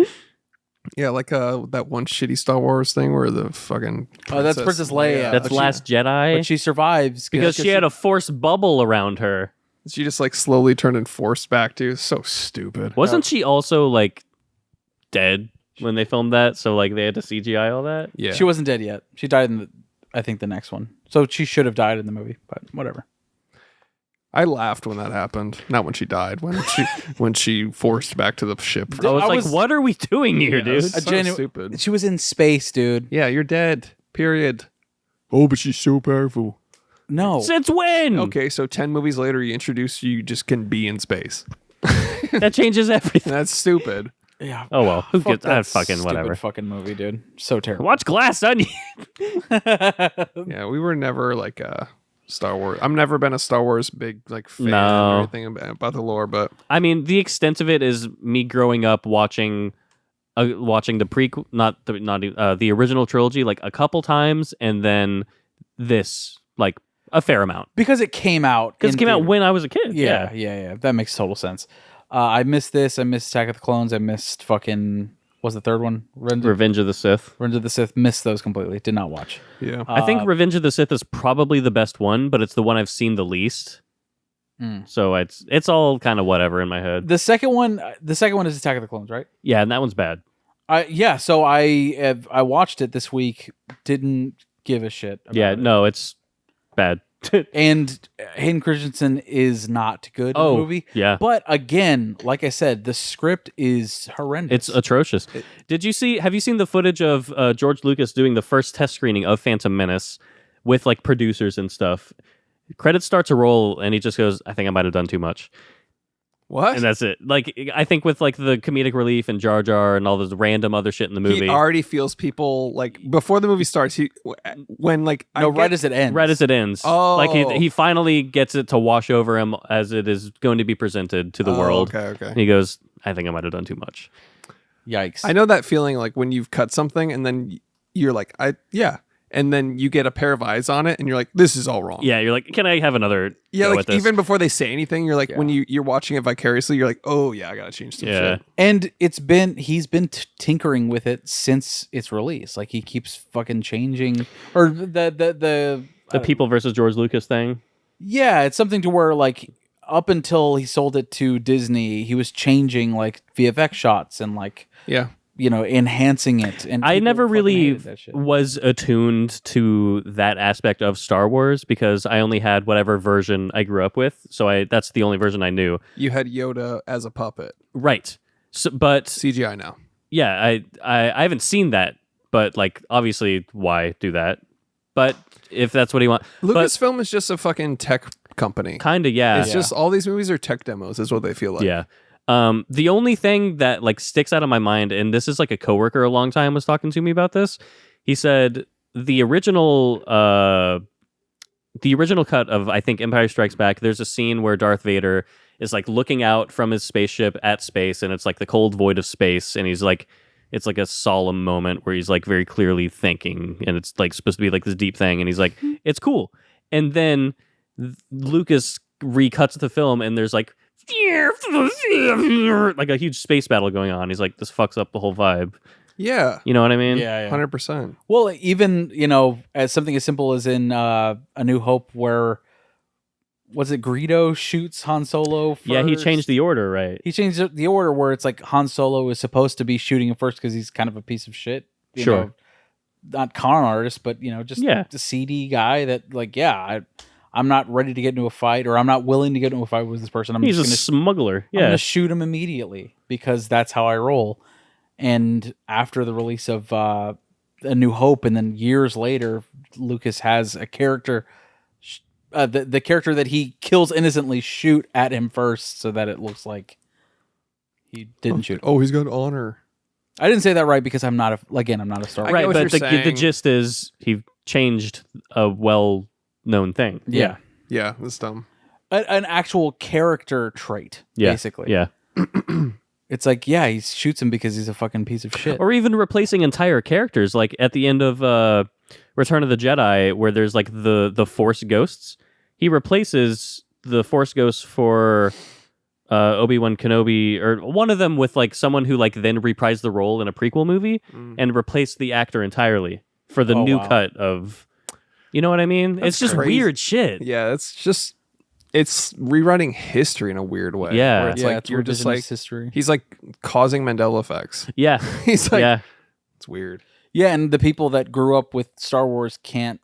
Yeah, like that one shitty Star Wars thing where the fucking Oh, that's Princess Leia. That's Last Jedi. But she survives because she had a force bubble around her. She just like slowly turned and forced back to. So stupid. Wasn't she also like dead when they filmed that? So like they had to CGI all that? Yeah. She wasn't dead yet. She died in I think the next one. So she should have died in the movie, but whatever. I laughed when that happened. Not when she died. When she forced back to the ship. I was like, what are we doing here, dude? Stupid. She was in space, dude. Yeah, you're dead. Period. Oh, but she's so powerful. No. Since when? Okay, so 10 movies later, you just can be in space. That changes everything. That's stupid. Yeah. Oh well, who gets that fucking fucking whatever? Fucking movie, dude. So terrible. Watch Glass Onion. Yeah, we were never like Star Wars. I've never been a Star Wars big like fan No. or anything about the lore, but I mean, the extent of it is me growing up watching the prequel, not the original trilogy, like a couple times, and then this like a fair amount Because it came out. because it came out when I was a kid. Yeah. That makes total sense. I missed this. I missed Attack of the Clones. I missed fucking. What's the third one? Revenge of the Sith. Revenge of the Sith. Missed those completely. Did not watch. yeah. I think Revenge of the Sith is probably the best one, but it's the one I've seen the least. So it's all kind of whatever in my head. The second one is Attack of the Clones, right? Yeah, and that one's bad. So I watched it this week. Didn't give a shit. About it. No, it's bad. And Hayden Christensen is not good in the movie. Yeah. But again, like I said, the script is horrendous. It's atrocious. Have you seen the footage of George Lucas doing the first test screening of Phantom Menace with like producers and stuff? Credits start to roll and he just goes, I think I might have done too much. What? And that's it. Like, I think with like the comedic relief and Jar Jar and all this random other shit in the movie. He already feels people like before the movie starts. Right as it ends. Right as it ends. Oh. Like he finally gets it to wash over him as it is going to be presented to the world. Okay. And he goes, I think I might have done too much. Yikes. I know that feeling like when you've cut something and then you're like, and then you get a pair of eyes on it and you're like, this is all wrong. Yeah, you're like, can I have another Yeah, go like at this? even before they say anything, you're like, when you're watching it vicariously, you're like, oh yeah, I gotta change some shit. And he's been tinkering with it since its release. Like he keeps fucking changing, or the People versus George Lucas thing. Yeah, it's something to where like up until he sold it to Disney, he was changing like VFX shots and like enhancing it. And I people never fucking really hated that shit. was attuned to that aspect of Star Wars because I only had whatever version I grew up with. So that's the only version I knew. You had Yoda as a puppet. Right. So, but CGI now. Yeah, I haven't seen that, but like obviously why do that? But if that's what he wants. Lucasfilm is just a fucking tech company. Kind of, yeah. It's just all these movies are tech demos is what they feel like. Yeah. The only thing that like sticks out of my mind, and this is like a coworker a long time was talking to me about this. He said the original cut of I think Empire Strikes Back. There's a scene where Darth Vader is like looking out from his spaceship at space, and it's like the cold void of space, and he's like, it's like a solemn moment where he's like very clearly thinking, and it's like supposed to be like this deep thing, and he's like, it's cool, and then Lucas recuts the film, and there's like a huge space battle going on. He's like, this fucks up the whole vibe. Yeah. You know what I mean? Yeah. 100%. Well, even, as something as simple as in A New Hope where, was it Greedo shoots Han Solo first? Yeah, he changed the order, right? He changed the order where it's like Han Solo is supposed to be shooting him first because he's kind of a piece of shit. You Sure. know, not con artist, but, just a seedy guy that like, I'm not ready to get into a fight, or I'm not willing to get into a fight with this person. He's a smuggler. I'm going to shoot him immediately because that's how I roll. And after the release of A New Hope, and then years later, Lucas has a character, the character that he kills innocently, shoot at him first so that it looks like he didn't shoot. Oh, he's got honor. I didn't say that right because I'm not a Star Wars. Right, but the gist is he changed a well-known thing. Yeah. Yeah, that's dumb. An actual character trait, basically. Yeah. It's like, he shoots him because he's a fucking piece of shit. Or even replacing entire characters, like at the end of Return of the Jedi, where there's like the Force ghosts. He replaces the Force ghosts for Obi-Wan Kenobi, or one of them with like someone who like then reprised the role in a prequel movie and replaced the actor entirely for the new cut of... You know what I mean? That's it's just crazy. weird shit. Yeah, it's rewriting history in a weird way. Yeah. Where it's like you're just like history. He's like causing Mandela effects. Yeah. He's like it's weird. Yeah, and the people that grew up with Star Wars can't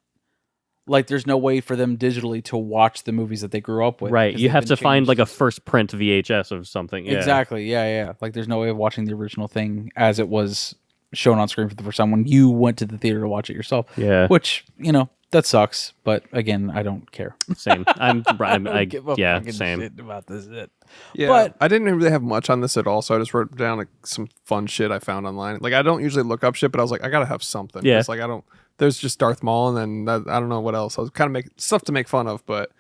like there's no way for them digitally to watch the movies that they grew up with. Right. 'cause You they've have been to find changed. like a first print VHS of something. Yeah. Exactly. Yeah. Like there's no way of watching the original thing as it was shown on screen for the first time when you went to the theater to watch it yourself. Yeah. Which, that sucks. But again, I don't care. Same. I give a yeah, fucking same. shit about this shit. Yeah, But I didn't really have much on this at all, so I just wrote down like some fun shit I found online. Like I don't usually look up shit, but I was like, I gotta have something. Yeah. It's like there's just Darth Maul, and then I don't know what else. I was kind of making stuff to make fun of, but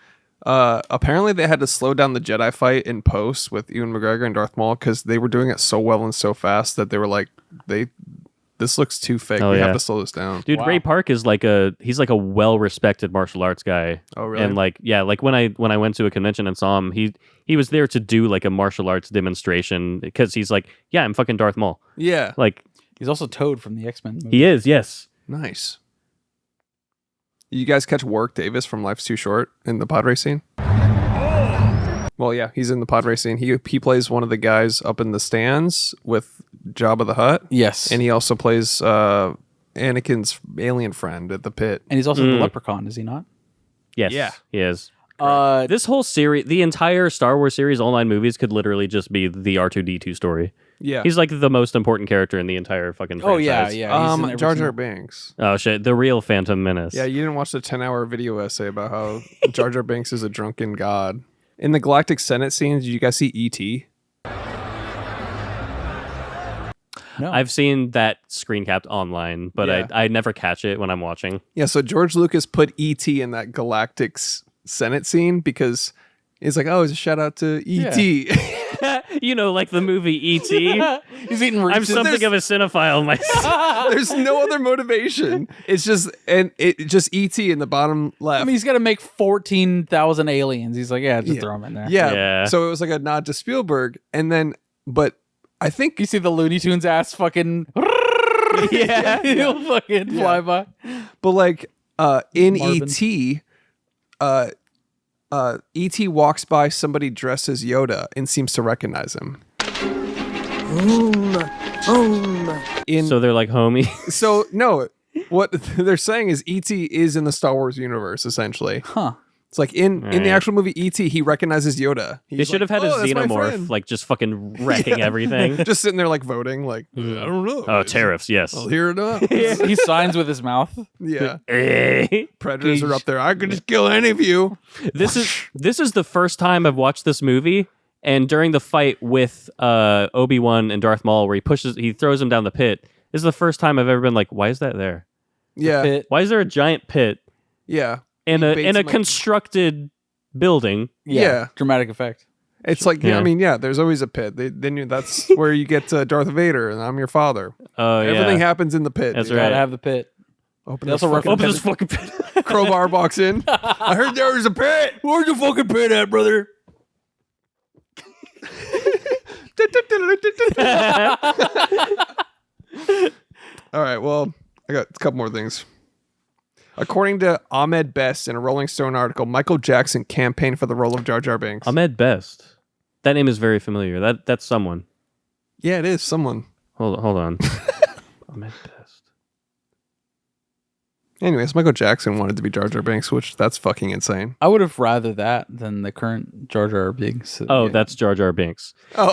apparently they had to slow down the Jedi fight in post with Ewan McGregor and Darth Maul because they were doing it so well and so fast that they were like, this looks too fake. Oh, we yeah. have to slow this down. Dude, Ray Park is he's like a well-respected martial arts guy. Oh, really? And like when I went to a convention and saw him, he was there to do like a martial arts demonstration because he's like, yeah, I'm fucking Darth Maul. Yeah. Like he's also Toad from the X-Men movie. he is, yes. Nice. You guys catch Warwick Davis from Life's Too Short in the pod race scene? Well, yeah, he's in the pod race scene. He plays one of the guys up in the stands with Jabba the Hutt. Yes. And he also plays Anakin's alien friend at the pit. And he's also the Leprechaun, is he not? Yes. Yeah. He is. This whole series, the entire Star Wars series, all 9 movies, could literally just be the R2-D2 story. Yeah. He's like the most important character in the entire fucking franchise. Oh, yeah. He's in every Jar Jar single- Binks. Oh, shit. The real Phantom Menace. Yeah, you didn't watch the 10-hour video essay about how Jar Jar Binks is a drunken god. In the Galactic Senate scenes, did you guys see E.T.? No. I've seen that screen capped online, but Yeah. I never catch it when I'm watching. Yeah, so George Lucas put E.T. in that Galactic Senate scene because he's like, oh, it's a shout out to E.T. Like the movie E.T. He's eating I'm Reese's. something of a cinephile myself. There's no other motivation. It's just just E.T. in the bottom left. I mean, he's got to make 14,000 aliens. He's like, just throw him in there. Yeah. Yeah. So it was like a nod to Spielberg, and then, but I think You see the Looney Tunes ass fucking... Yeah. He'll fucking fly by. But like in Marvin. E.T., E.T. walks by somebody dressed as Yoda and seems to recognize him. So they're like homie. So no, what they're saying is E.T. is in the Star Wars universe essentially. Huh. It's like in the actual movie E.T. he recognizes Yoda. They should have had a "Oh, that's my xenomorph friend." like just fucking wrecking everything. Just sitting there like voting, like I don't know. Oh, tariffs, yes. I'll hear it up. He signs with his mouth. Yeah. Eh. Predators are up there. I could just kill any of you. This is the first time I've watched this movie, and during the fight with Obi-Wan and Darth Maul, where he throws him down the pit, this is the first time I've ever been like, why is that there? Yeah. Pit. Why is there a giant pit Yeah. in He a baits in a him, like- constructed building? Yeah. Dramatic effect. It's like Yeah. I mean, yeah. There's always a pit. That's where you get Darth Vader, and I'm your father. Oh yeah, Everything happens in the pit. That's dude. right. Gotta have the pit. Open They this also fucking Open reference- this fucking pit. crowbar box in. I heard there was a pit. Where's the fucking pit at, brother? All right. Well, I got a couple more things. According to Ahmed Best in a Rolling Stone article, Michael Jackson campaigned for the role of Jar Jar Binks. Ahmed Best. That name is very familiar. That's someone. Yeah, it is someone. Hold on. Ahmed Best. Anyways, Michael Jackson wanted to be Jar Jar Binks, which that's fucking insane. I would have rather that than the current Jar Jar Binks. Oh, that's Jar Jar Binks. Oh,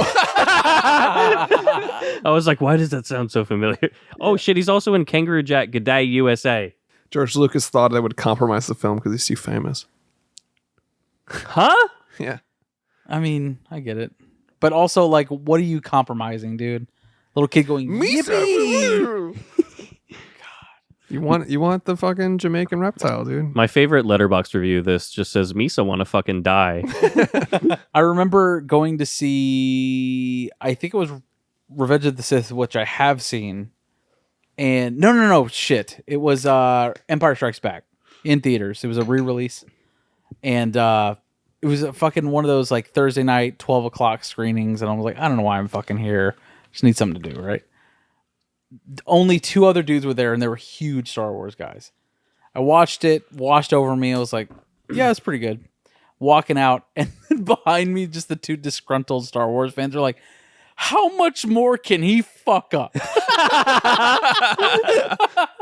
I was like, why does that sound so familiar? Oh shit, he's also in Kangaroo Jack G'day USA. George Lucas thought it would compromise the film because he's too famous. Huh? Yeah. I mean, I get it. But also, like, what are you compromising, dude? Little kid going, yippee! You want the fucking Jamaican reptile, dude. My favorite letterbox review of this just says Misa wanna fucking die. I remember going to see, I think it was Revenge of the Sith, which I have seen. And no, shit. It was Empire Strikes Back in theaters. It was a re-release. And it was a fucking one of those like Thursday night, 12 o'clock screenings. And I was like, I don't know why I'm fucking here. Just need something to do, right? Only 2 other dudes were there, and they were huge Star Wars guys. I watched it, washed over me. I was like, yeah, it's pretty good. Walking out, and then behind me, just the 2 disgruntled Star Wars fans are like, how much more can he fuck up?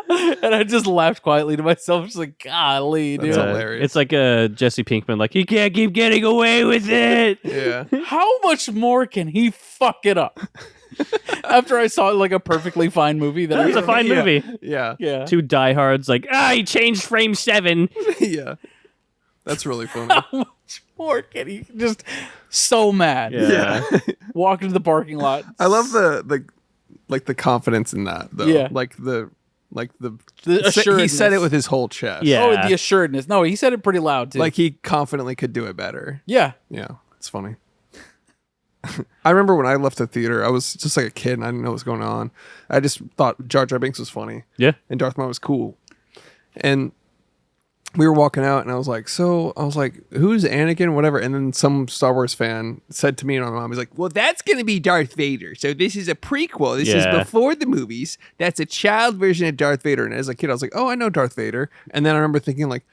And I just laughed quietly to myself. Just like, golly, dude. That's hilarious. It's like a Jesse Pinkman, like, he can't keep getting away with it. Yeah. How much more can he fuck it up? After I saw like a perfectly fine movie, that It's a fine movie. Yeah. Yeah. Two diehards, like, he changed frame 7. Yeah. That's really funny. How much more can he? Just so mad. Yeah. Walk into the parking lot. I love the confidence in that though. Yeah. The The he assuredness. said it with his whole chest. Yeah. Oh, the assuredness. No, he said it pretty loud too. Like he confidently could do it better. yeah. Yeah. It's funny. I remember when I left the theater, I was just like a kid and I didn't know what was going on. I just thought Jar Jar Binks was funny. Yeah. And Darth Maul was cool. And we were walking out and I was like, who's Anakin? Whatever. And then some Star Wars fan said to me and my mom, he's like, well, that's going to be Darth Vader. So this is a prequel. This is before the movies. That's a child version of Darth Vader. And as a kid, I was like, oh, I know Darth Vader. And then I remember thinking like,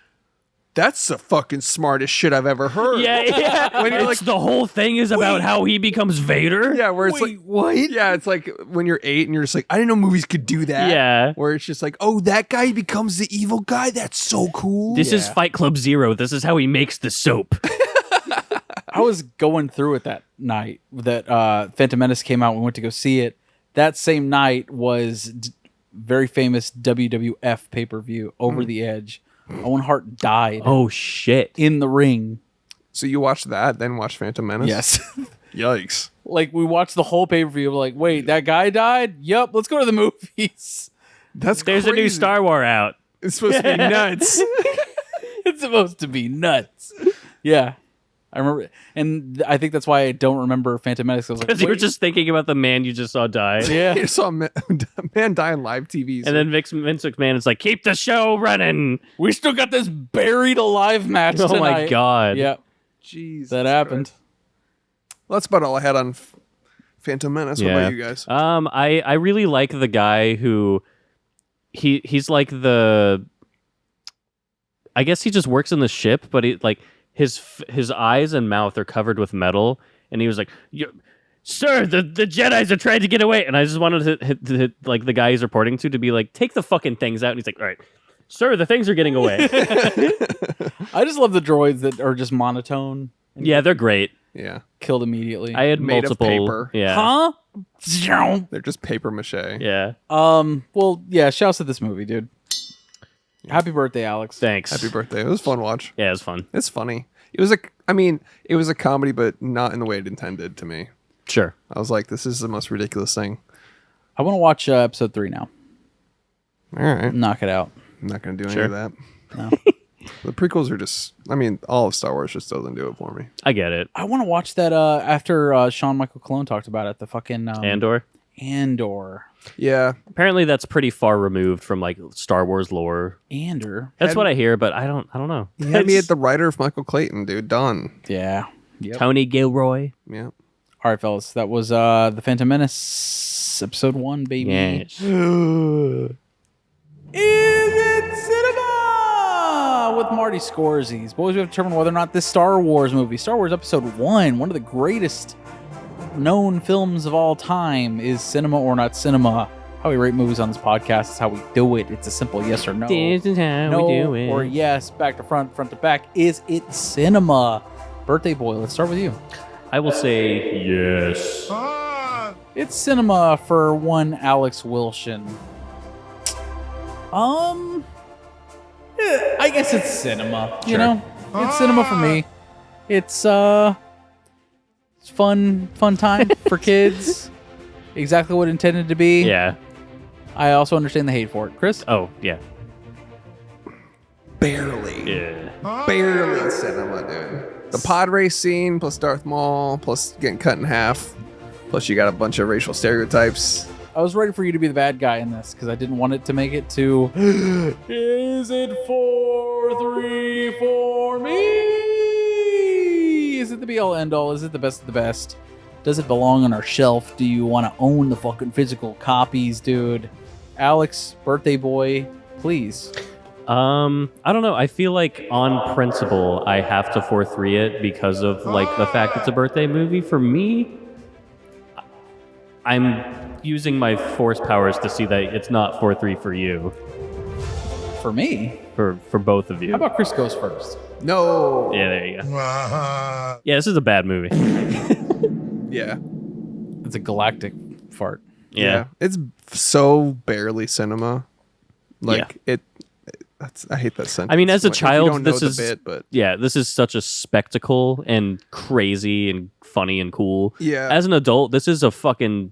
that's the fucking smartest shit I've ever heard. Yeah. When you're It's the whole thing is about how he becomes Vader. Yeah, where it's like, what? Yeah, it's like when you're 8 and you're just like, I didn't know movies could do that. Yeah. Where it's just like, oh, that guy becomes the evil guy? That's so cool. This is Fight Club Zero. This is how he makes the soap. I was going through it that night that Phantom Menace came out. We went to go see it. That same night was very famous WWF pay-per-view, Over the Edge. Owen Hart died. Oh, shit. In the ring. So you watched that, then watched Phantom Menace? Yes. Yikes. Like, we watched the whole pay-per-view. We're like, wait, that guy died? Yep, let's go to the movies. That's There's a new Star Wars out. It's supposed to be nuts. It's supposed to be nuts. Yeah. I remember, and I think that's why I don't remember Phantom Menace. I was like, Because you were wait. just thinking about the man you just saw die. Yeah. You saw a man die on live TV. And then Vince McMahon is like, keep the show running. We still got this buried alive match Oh tonight. my God. Yeah. Jesus That happened. Well, that's about all I had on Phantom Menace. What about you guys? I really like the guy who he's like the, I guess he just works in the ship, but he like his eyes and mouth are covered with metal, and he was like, sir, the Jedis are trying to get away, and I just wanted to hit like the guy he's reporting to be like, take the fucking things out, and he's like, all right, sir, the things are getting away. I just love the droids that are just monotone. Yeah, they're great. Yeah. Killed immediately. I had Made multiple. of paper. Yeah. Huh? They're just paper mache. Yeah. Well, yeah, shouts to this movie, dude. Happy birthday, Alex. Thanks. Happy birthday. It was a fun watch. Yeah, it was fun. It's funny. It was it was a comedy, but not in the way it intended to me. Sure. I was like, this is the most ridiculous thing. I want to watch episode 3 now. All right. Knock it out. I'm not going to do any Sure. of that. No. The prequels are just, all of Star Wars just doesn't do it for me. I get it. I want to watch that after Sean Michael Cologne talked about it. The fucking Andor. Yeah. Apparently, that's pretty far removed from like Star Wars lore. Andor. That's what I hear, but I don't know. He had me at the writer of Michael Clayton, dude. Done. Yeah. Yep. Tony Gilroy. Yeah. All right, fellas. That was the Phantom Menace episode 1, baby. Yes. Is it cinema with Marty Scorsese? Boys, we have to determine whether or not this Star Wars movie, Star Wars Episode 1, one of the greatest known films of all time, is cinema or not cinema. How we rate movies on this podcast is how we do it. It's a simple yes or no. This is how no we do it. or yes, back to front, front to back. Is it cinema? Birthday boy, let's start with you. I will say yes. It's cinema for one Alex Wilson. I guess it's cinema. You know, it's cinema for me. It's fun time for kids. Exactly what it intended to be. Yeah. I also understand the hate for it, Chris. Oh yeah. Barely. Yeah. Barely cinema, dude. The pod race scene, plus Darth Maul, plus getting cut in half, plus you got a bunch of racial stereotypes. I was ready for you to be the bad guy in this because I didn't want it to make it to. Is it 4-3 for me? Is it the be all end all? Is it the best of the best? Does it belong on our shelf? Do you want to own the fucking physical copies, dude? Alex, birthday boy, please. I don't know. I feel like on principle, I have to 4-3 it because of like the fact it's a birthday movie. For me, I'm using my force powers to see that it's not 4-3 for you. For me? For both of you. How about Chris goes first? No. Yeah, there you go. Yeah, this is a bad movie. Yeah. It's a galactic fart. Yeah. It's so barely cinema. Like I hate that sentence. I mean, as a Like, if you child, don't know this the is bit, but this is such a spectacle and crazy and funny and cool. Yeah. As an adult, this is a fucking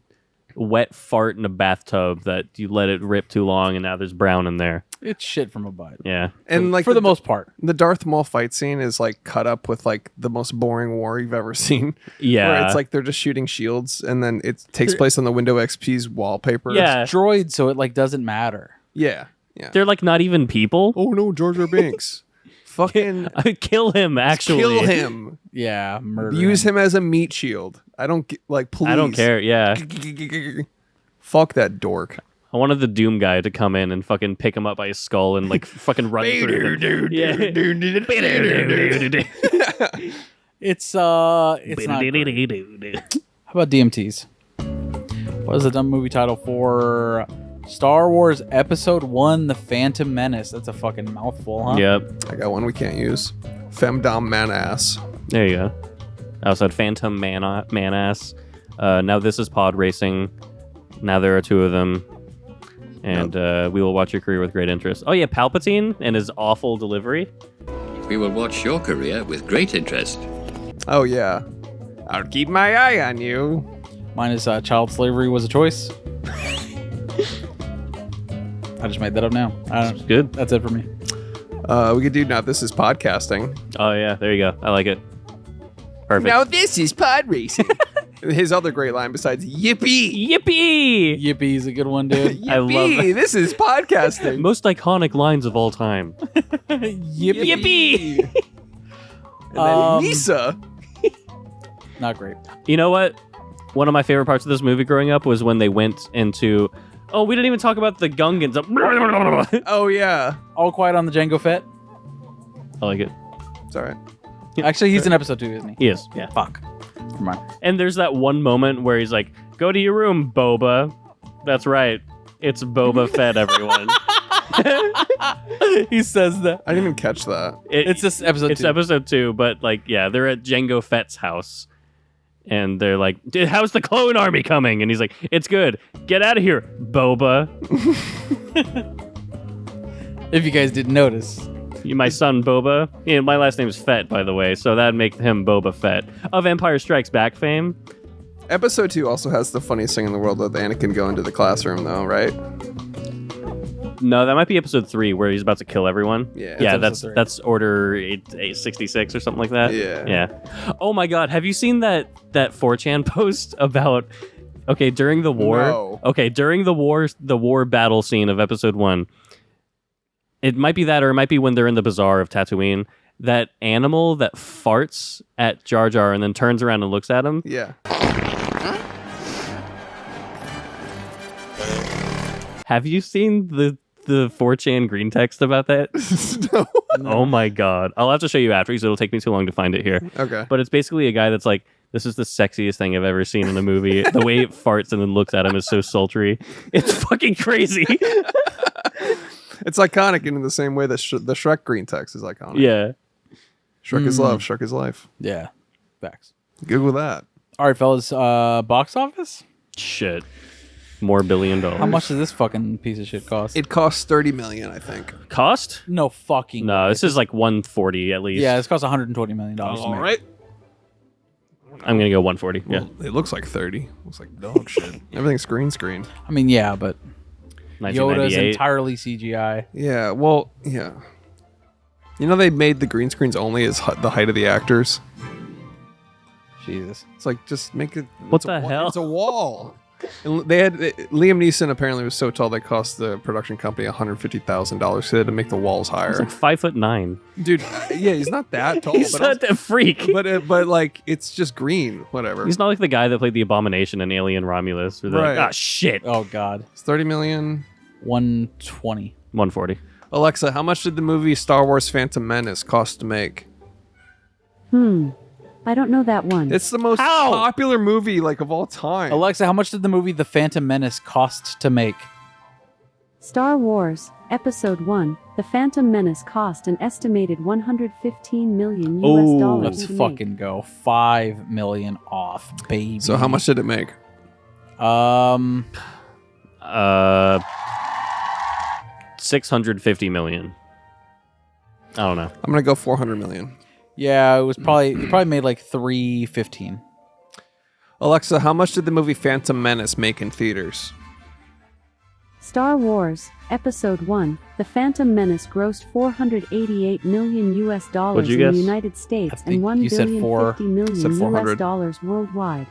wet fart in a bathtub that you let it rip too long and now there's brown in there. It's shit from a butt. Yeah. And like for the most part, the Darth Maul fight scene is like cut up with like the most boring war you've ever seen. Yeah. Where it's like they're just shooting shields and then it takes place on the Windows XP's wallpaper. Yeah. it's droid, so it like doesn't matter. Yeah. Yeah. They're like not even people. Oh no, Jar Jar Binks. Fucking kill him, actually. kill him. Yeah, murder. Use him as a meat shield. I don't like please. I don't care, yeah. Fuck that dork. I wanted the Doom guy to come in and fucking pick him up by his skull and like fucking run through him. Yeah. It's not great. How about DMTs? What is the dumb movie title for Star Wars Episode 1, The Phantom Menace? That's a fucking mouthful, huh? Yep. I got one we can't use. Femdom man ass. There you go. I also had Phantom Man Ass. Now this is pod racing. Now there are two of them. And we will watch your career with great interest. Oh yeah, Palpatine and his awful delivery. We will watch your career with great interest. Oh yeah. I'll keep my eye on you. Mine is child slavery was a choice. I just made that up now. Good. That's it for me. We could do Now This Is Podcasting. Oh yeah, there you go. I like it. Perfect. Now this is pod racing. His other great line besides yippee. Yippee! Yippee is a good one, dude. I love Yippee, it. this is podcasting. Most iconic lines of all time. Yippee. Yippee! And then Nisa. Not great. You know what? One of my favorite parts of this movie growing up was when they went into... Oh, we didn't even talk about the Gungans. Oh yeah. All Quiet on the Jango Fett. I like it. It's all right. Actually, he's in episode 2, isn't he? He is, yeah. Fuck. Never mind. And there's that one moment where he's like, go to your room, Boba. That's right. It's Boba Fett, everyone. He says that. I didn't even catch that. It's just episode 2. It's episode 2, but like, yeah, they're at Jango Fett's house. And they're like, dude, how's the clone army coming? And he's like, it's good. Get out of here, Boba. If you guys didn't notice. You, my son, Boba. Yeah, my last name is Fett, by the way, so that'd make him Boba Fett. Of Empire Strikes Back fame. Episode 2 also has the funniest thing in the world with Anakin going to the classroom, though, right? No, that might be episode 3 where he's about to kill everyone. Yeah. Yeah, That's episode that's Order 866 or something like that. Yeah. Yeah. Oh my God, have you seen that 4chan post about? Okay, during the war. No. Okay, during the war battle scene of episode 1. It might be that, or it might be when they're in the bazaar of Tatooine. That animal that farts at Jar Jar and then turns around and looks at him. Yeah. Have you seen the 4chan green text about that? No. Oh my God. I'll have to show you after because it'll take me too long to find it here. Okay. But it's basically a guy that's like, this is the sexiest thing I've ever seen in a movie. The way it farts and then looks at him is so sultry. It's fucking crazy. It's iconic in the same way that the Shrek green text is iconic. Yeah. Shrek is love. Shrek is life. Yeah. Facts. Google that. All right, fellas. Box office? Shit. More $1 billion. How much does this fucking piece of shit cost? It costs $30 million, I think. Cost? No fucking No, way. this is like 140 at least. Yeah, this costs $120 million to All make. right. I'm going to go 140. Yeah. Well, it looks like 30. Looks like dog shit. Everything's green screen. I mean, yeah, but Yoda's 1998. entirely CGI. Yeah, well, yeah. You know they made the green screens only as the height of the actors? Jesus. It's like, just make it... What it's the hell? It's a wall. And they had... Liam Neeson apparently was so tall they cost the production company $150,000 so they had to make the walls higher. He's like 5'9". Dude, yeah, he's not that tall. He's not that freak. But like, it's just green, whatever. He's not like the guy that played the Abomination in Alien Romulus. Or Right. Like, shit. Oh, God. It's $30 million. 120. 140. Alexa, how much did the movie Star Wars Phantom Menace cost to make? I don't know that one. It's the most popular movie like of all time. Alexa, how much did the movie The Phantom Menace cost to make? Star Wars, Episode 1, The Phantom Menace cost an estimated $115 million US. Let's fucking go. $5 million off, baby. So how much did it make? $650 million. I don't know. I'm gonna go 400 million. Yeah, it probably made like 315. Alexa, how much did the movie Phantom Menace make in theaters? Star Wars, Episode 1, The Phantom Menace grossed $488 million US in the United States and $1,050 million US worldwide.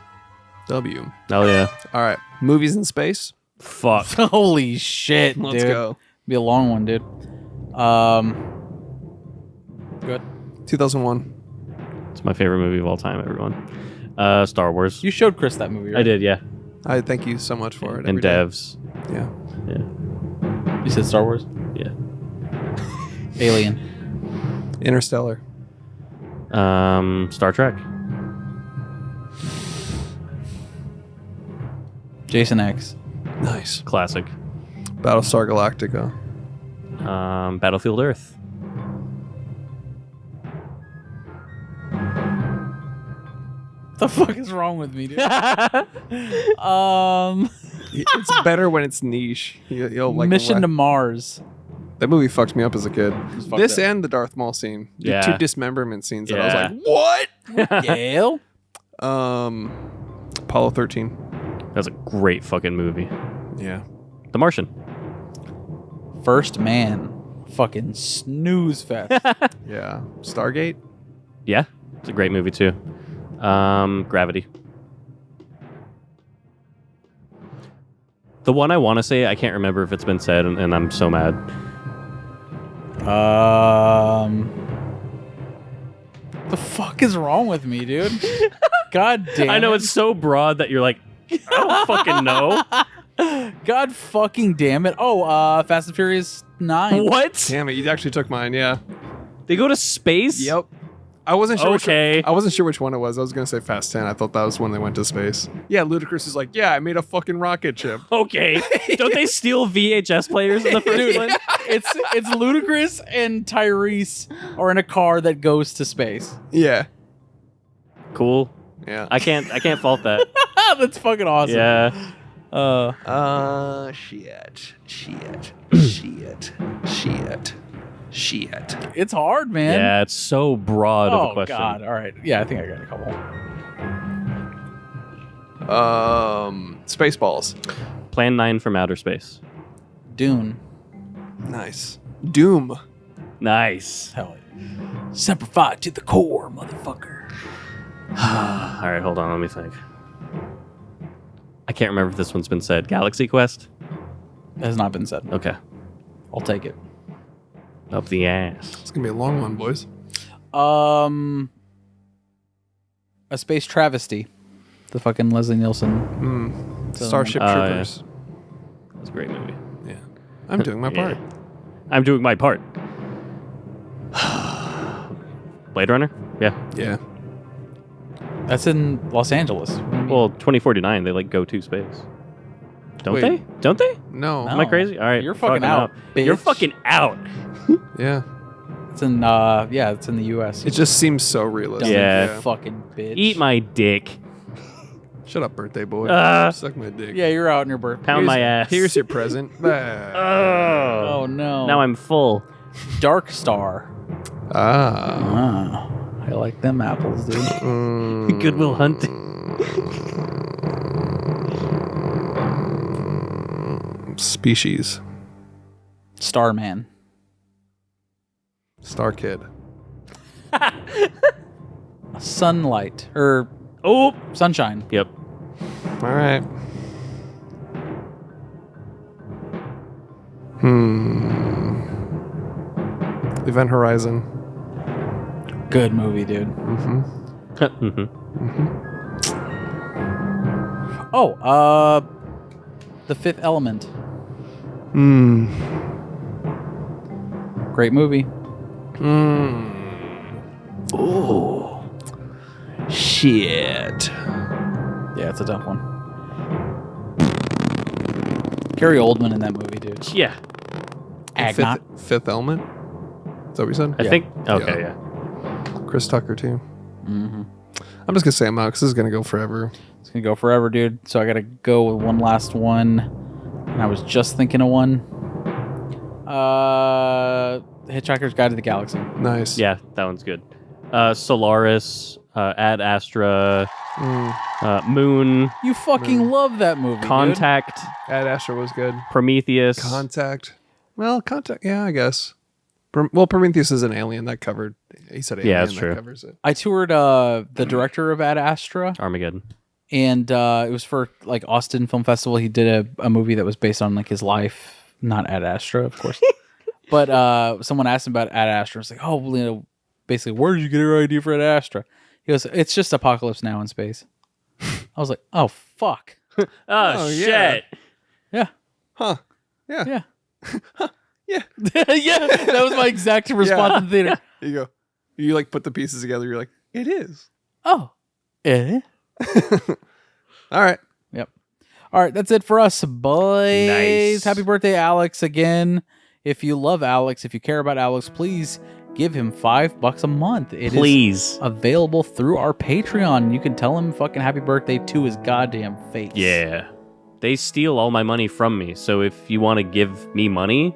W. Oh yeah. All right. Movies in space? Fuck. Holy shit, dude. Let's go. Be a long one, dude. Good. 2001. It's my favorite movie of all time, everyone. Star Wars. You showed Chris that movie, right? I did, yeah. I thank you so much for it. And every day. devs. Yeah. Yeah. You said Star Wars? Yeah. Alien. Interstellar. Star Trek. Jason X. Nice. Classic. Battlestar Galactica. Battlefield Earth. What the fuck is wrong with me, dude? It's better when it's niche. You'll like Mission to Mars. That movie fucked me up as a kid. This up. and the Darth Maul scene. The Yeah. two dismemberment scenes that I was Yeah. like, what? Yale? Apollo 13. That's a great fucking movie. Yeah. The Martian. First Man. Fucking snooze fest. Yeah. Stargate. Yeah. It's a great movie too. Gravity. The one I want to say, I can't remember if it's been said, and I'm so mad. The fuck is wrong with me, dude? God damn. I know it's so broad that you're like, I don't fucking know. God fucking damn it. Oh, Fast and Furious 9. What? Damn it, you actually took mine, yeah. They go to space? Yep. I wasn't sure Okay. I wasn't sure which one it was. I was gonna say Fast 10. I thought that was when they went to space. Yeah, Ludacris is like, yeah, I made a fucking rocket ship. Okay. Don't they steal VHS players in the first one? It's Ludacris and Tyrese are in a car that goes to space. Yeah. Cool. Yeah. I can't fault that. That's fucking awesome. Yeah. Shit. It's hard, man. Yeah, it's so broad of a Oh, question. God. All right. Yeah, I think I got a couple. Spaceballs. Plan 9 from outer space. Dune. Nice. Doom. Nice. Hell yeah. Simplified to the core, motherfucker. All right, hold on. Let me think. I can't remember if this one's been said. Galaxy Quest? Has not been said. Okay. I'll take it. Up the ass. It's gonna be a long one, boys. A space travesty. The fucking Leslie Nielsen. Starship Troopers. Yeah. That's a great movie. Yeah. I'm doing my part. I'm doing my part. Blade Runner? Yeah. Yeah. That's in Los Angeles. Well, 2049, they like go to space. Don't Wait. they? Don't they? No. Am I crazy? All right. You're fucking out, bitch. You're fucking out. Yeah. It's in it's in the US. It just seems so realistic. Yeah. Fucking bitch. Eat my dick. Shut up, birthday boy. Ah. Suck my dick. Yeah, you're out in your birthday. Pound my ass. Here's your present. Oh. Oh no. Now I'm full. Dark Star. Ah. I like them apples, dude. Goodwill Hunting. Species. Starman. Star Kid. Sunlight. Or Sunshine. Yep. All right. Event Horizon. Good movie, dude. Oh, The Fifth Element. Great movie. Ooh. Shit. Yeah, it's a tough one. Gary Oldman in that movie, dude. Yeah. Fifth Element? Is that what you said? I think. Okay, yeah. Chris Tucker, too. Mm-hmm. I'm just going to say I'm out because this is going to go forever. It's going to go forever, dude. So I got to go with one last one. And I was just thinking of one. Hitchhiker's Guide to the Galaxy. Nice. Yeah, that one's good. Solaris, Ad Astra, Moon. You fucking love that movie, Contact. Dude. Ad Astra was good. Prometheus. Contact. Well, Contact, yeah, I guess. Prometheus is an alien that covered. He said alien, that's true. That covers it. I toured the director of Ad Astra. Armageddon. And it was for like Austin Film Festival. He did a movie that was based on like his life, not Ad Astra, of course. But someone asked him about Ad Astra. It's like, oh, well, you know, basically, where did you get your idea for Ad Astra? He goes, it's just Apocalypse Now in space. I was like, oh fuck. Oh shit. Yeah. Huh. Yeah. Yeah. Yeah. Yeah. That was my exact response in the theater. You go. You like put the pieces together. You're like, it is. Oh. Eh? All right. Yep. All right. That's it for us, boys. Nice. Happy birthday, Alex, again. If you love Alex, if you care about Alex, please give him $5 a month. It is available through our Patreon. You can tell him fucking happy birthday to his goddamn face. Yeah. They steal all my money from me. So if you want to give me money,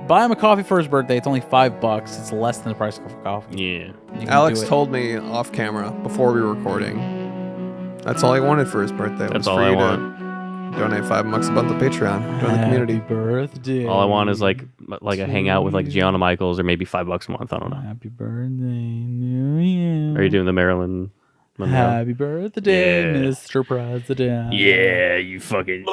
buy him a coffee for his birthday. It's only $5. It's less than the price of coffee. Yeah. Alex told me off camera before we were recording. That's all he wanted for his birthday. That's all I want. Donate $5 a month to Patreon. Join the community. Happy birthday. All I want is like a hangout with like Gianna Michaels or maybe $5 a month. I don't know. Happy birthday, New Year. Are you doing the Marilyn Monroe? Happy birthday, Yeah. Mr. President. Yeah, you fucking.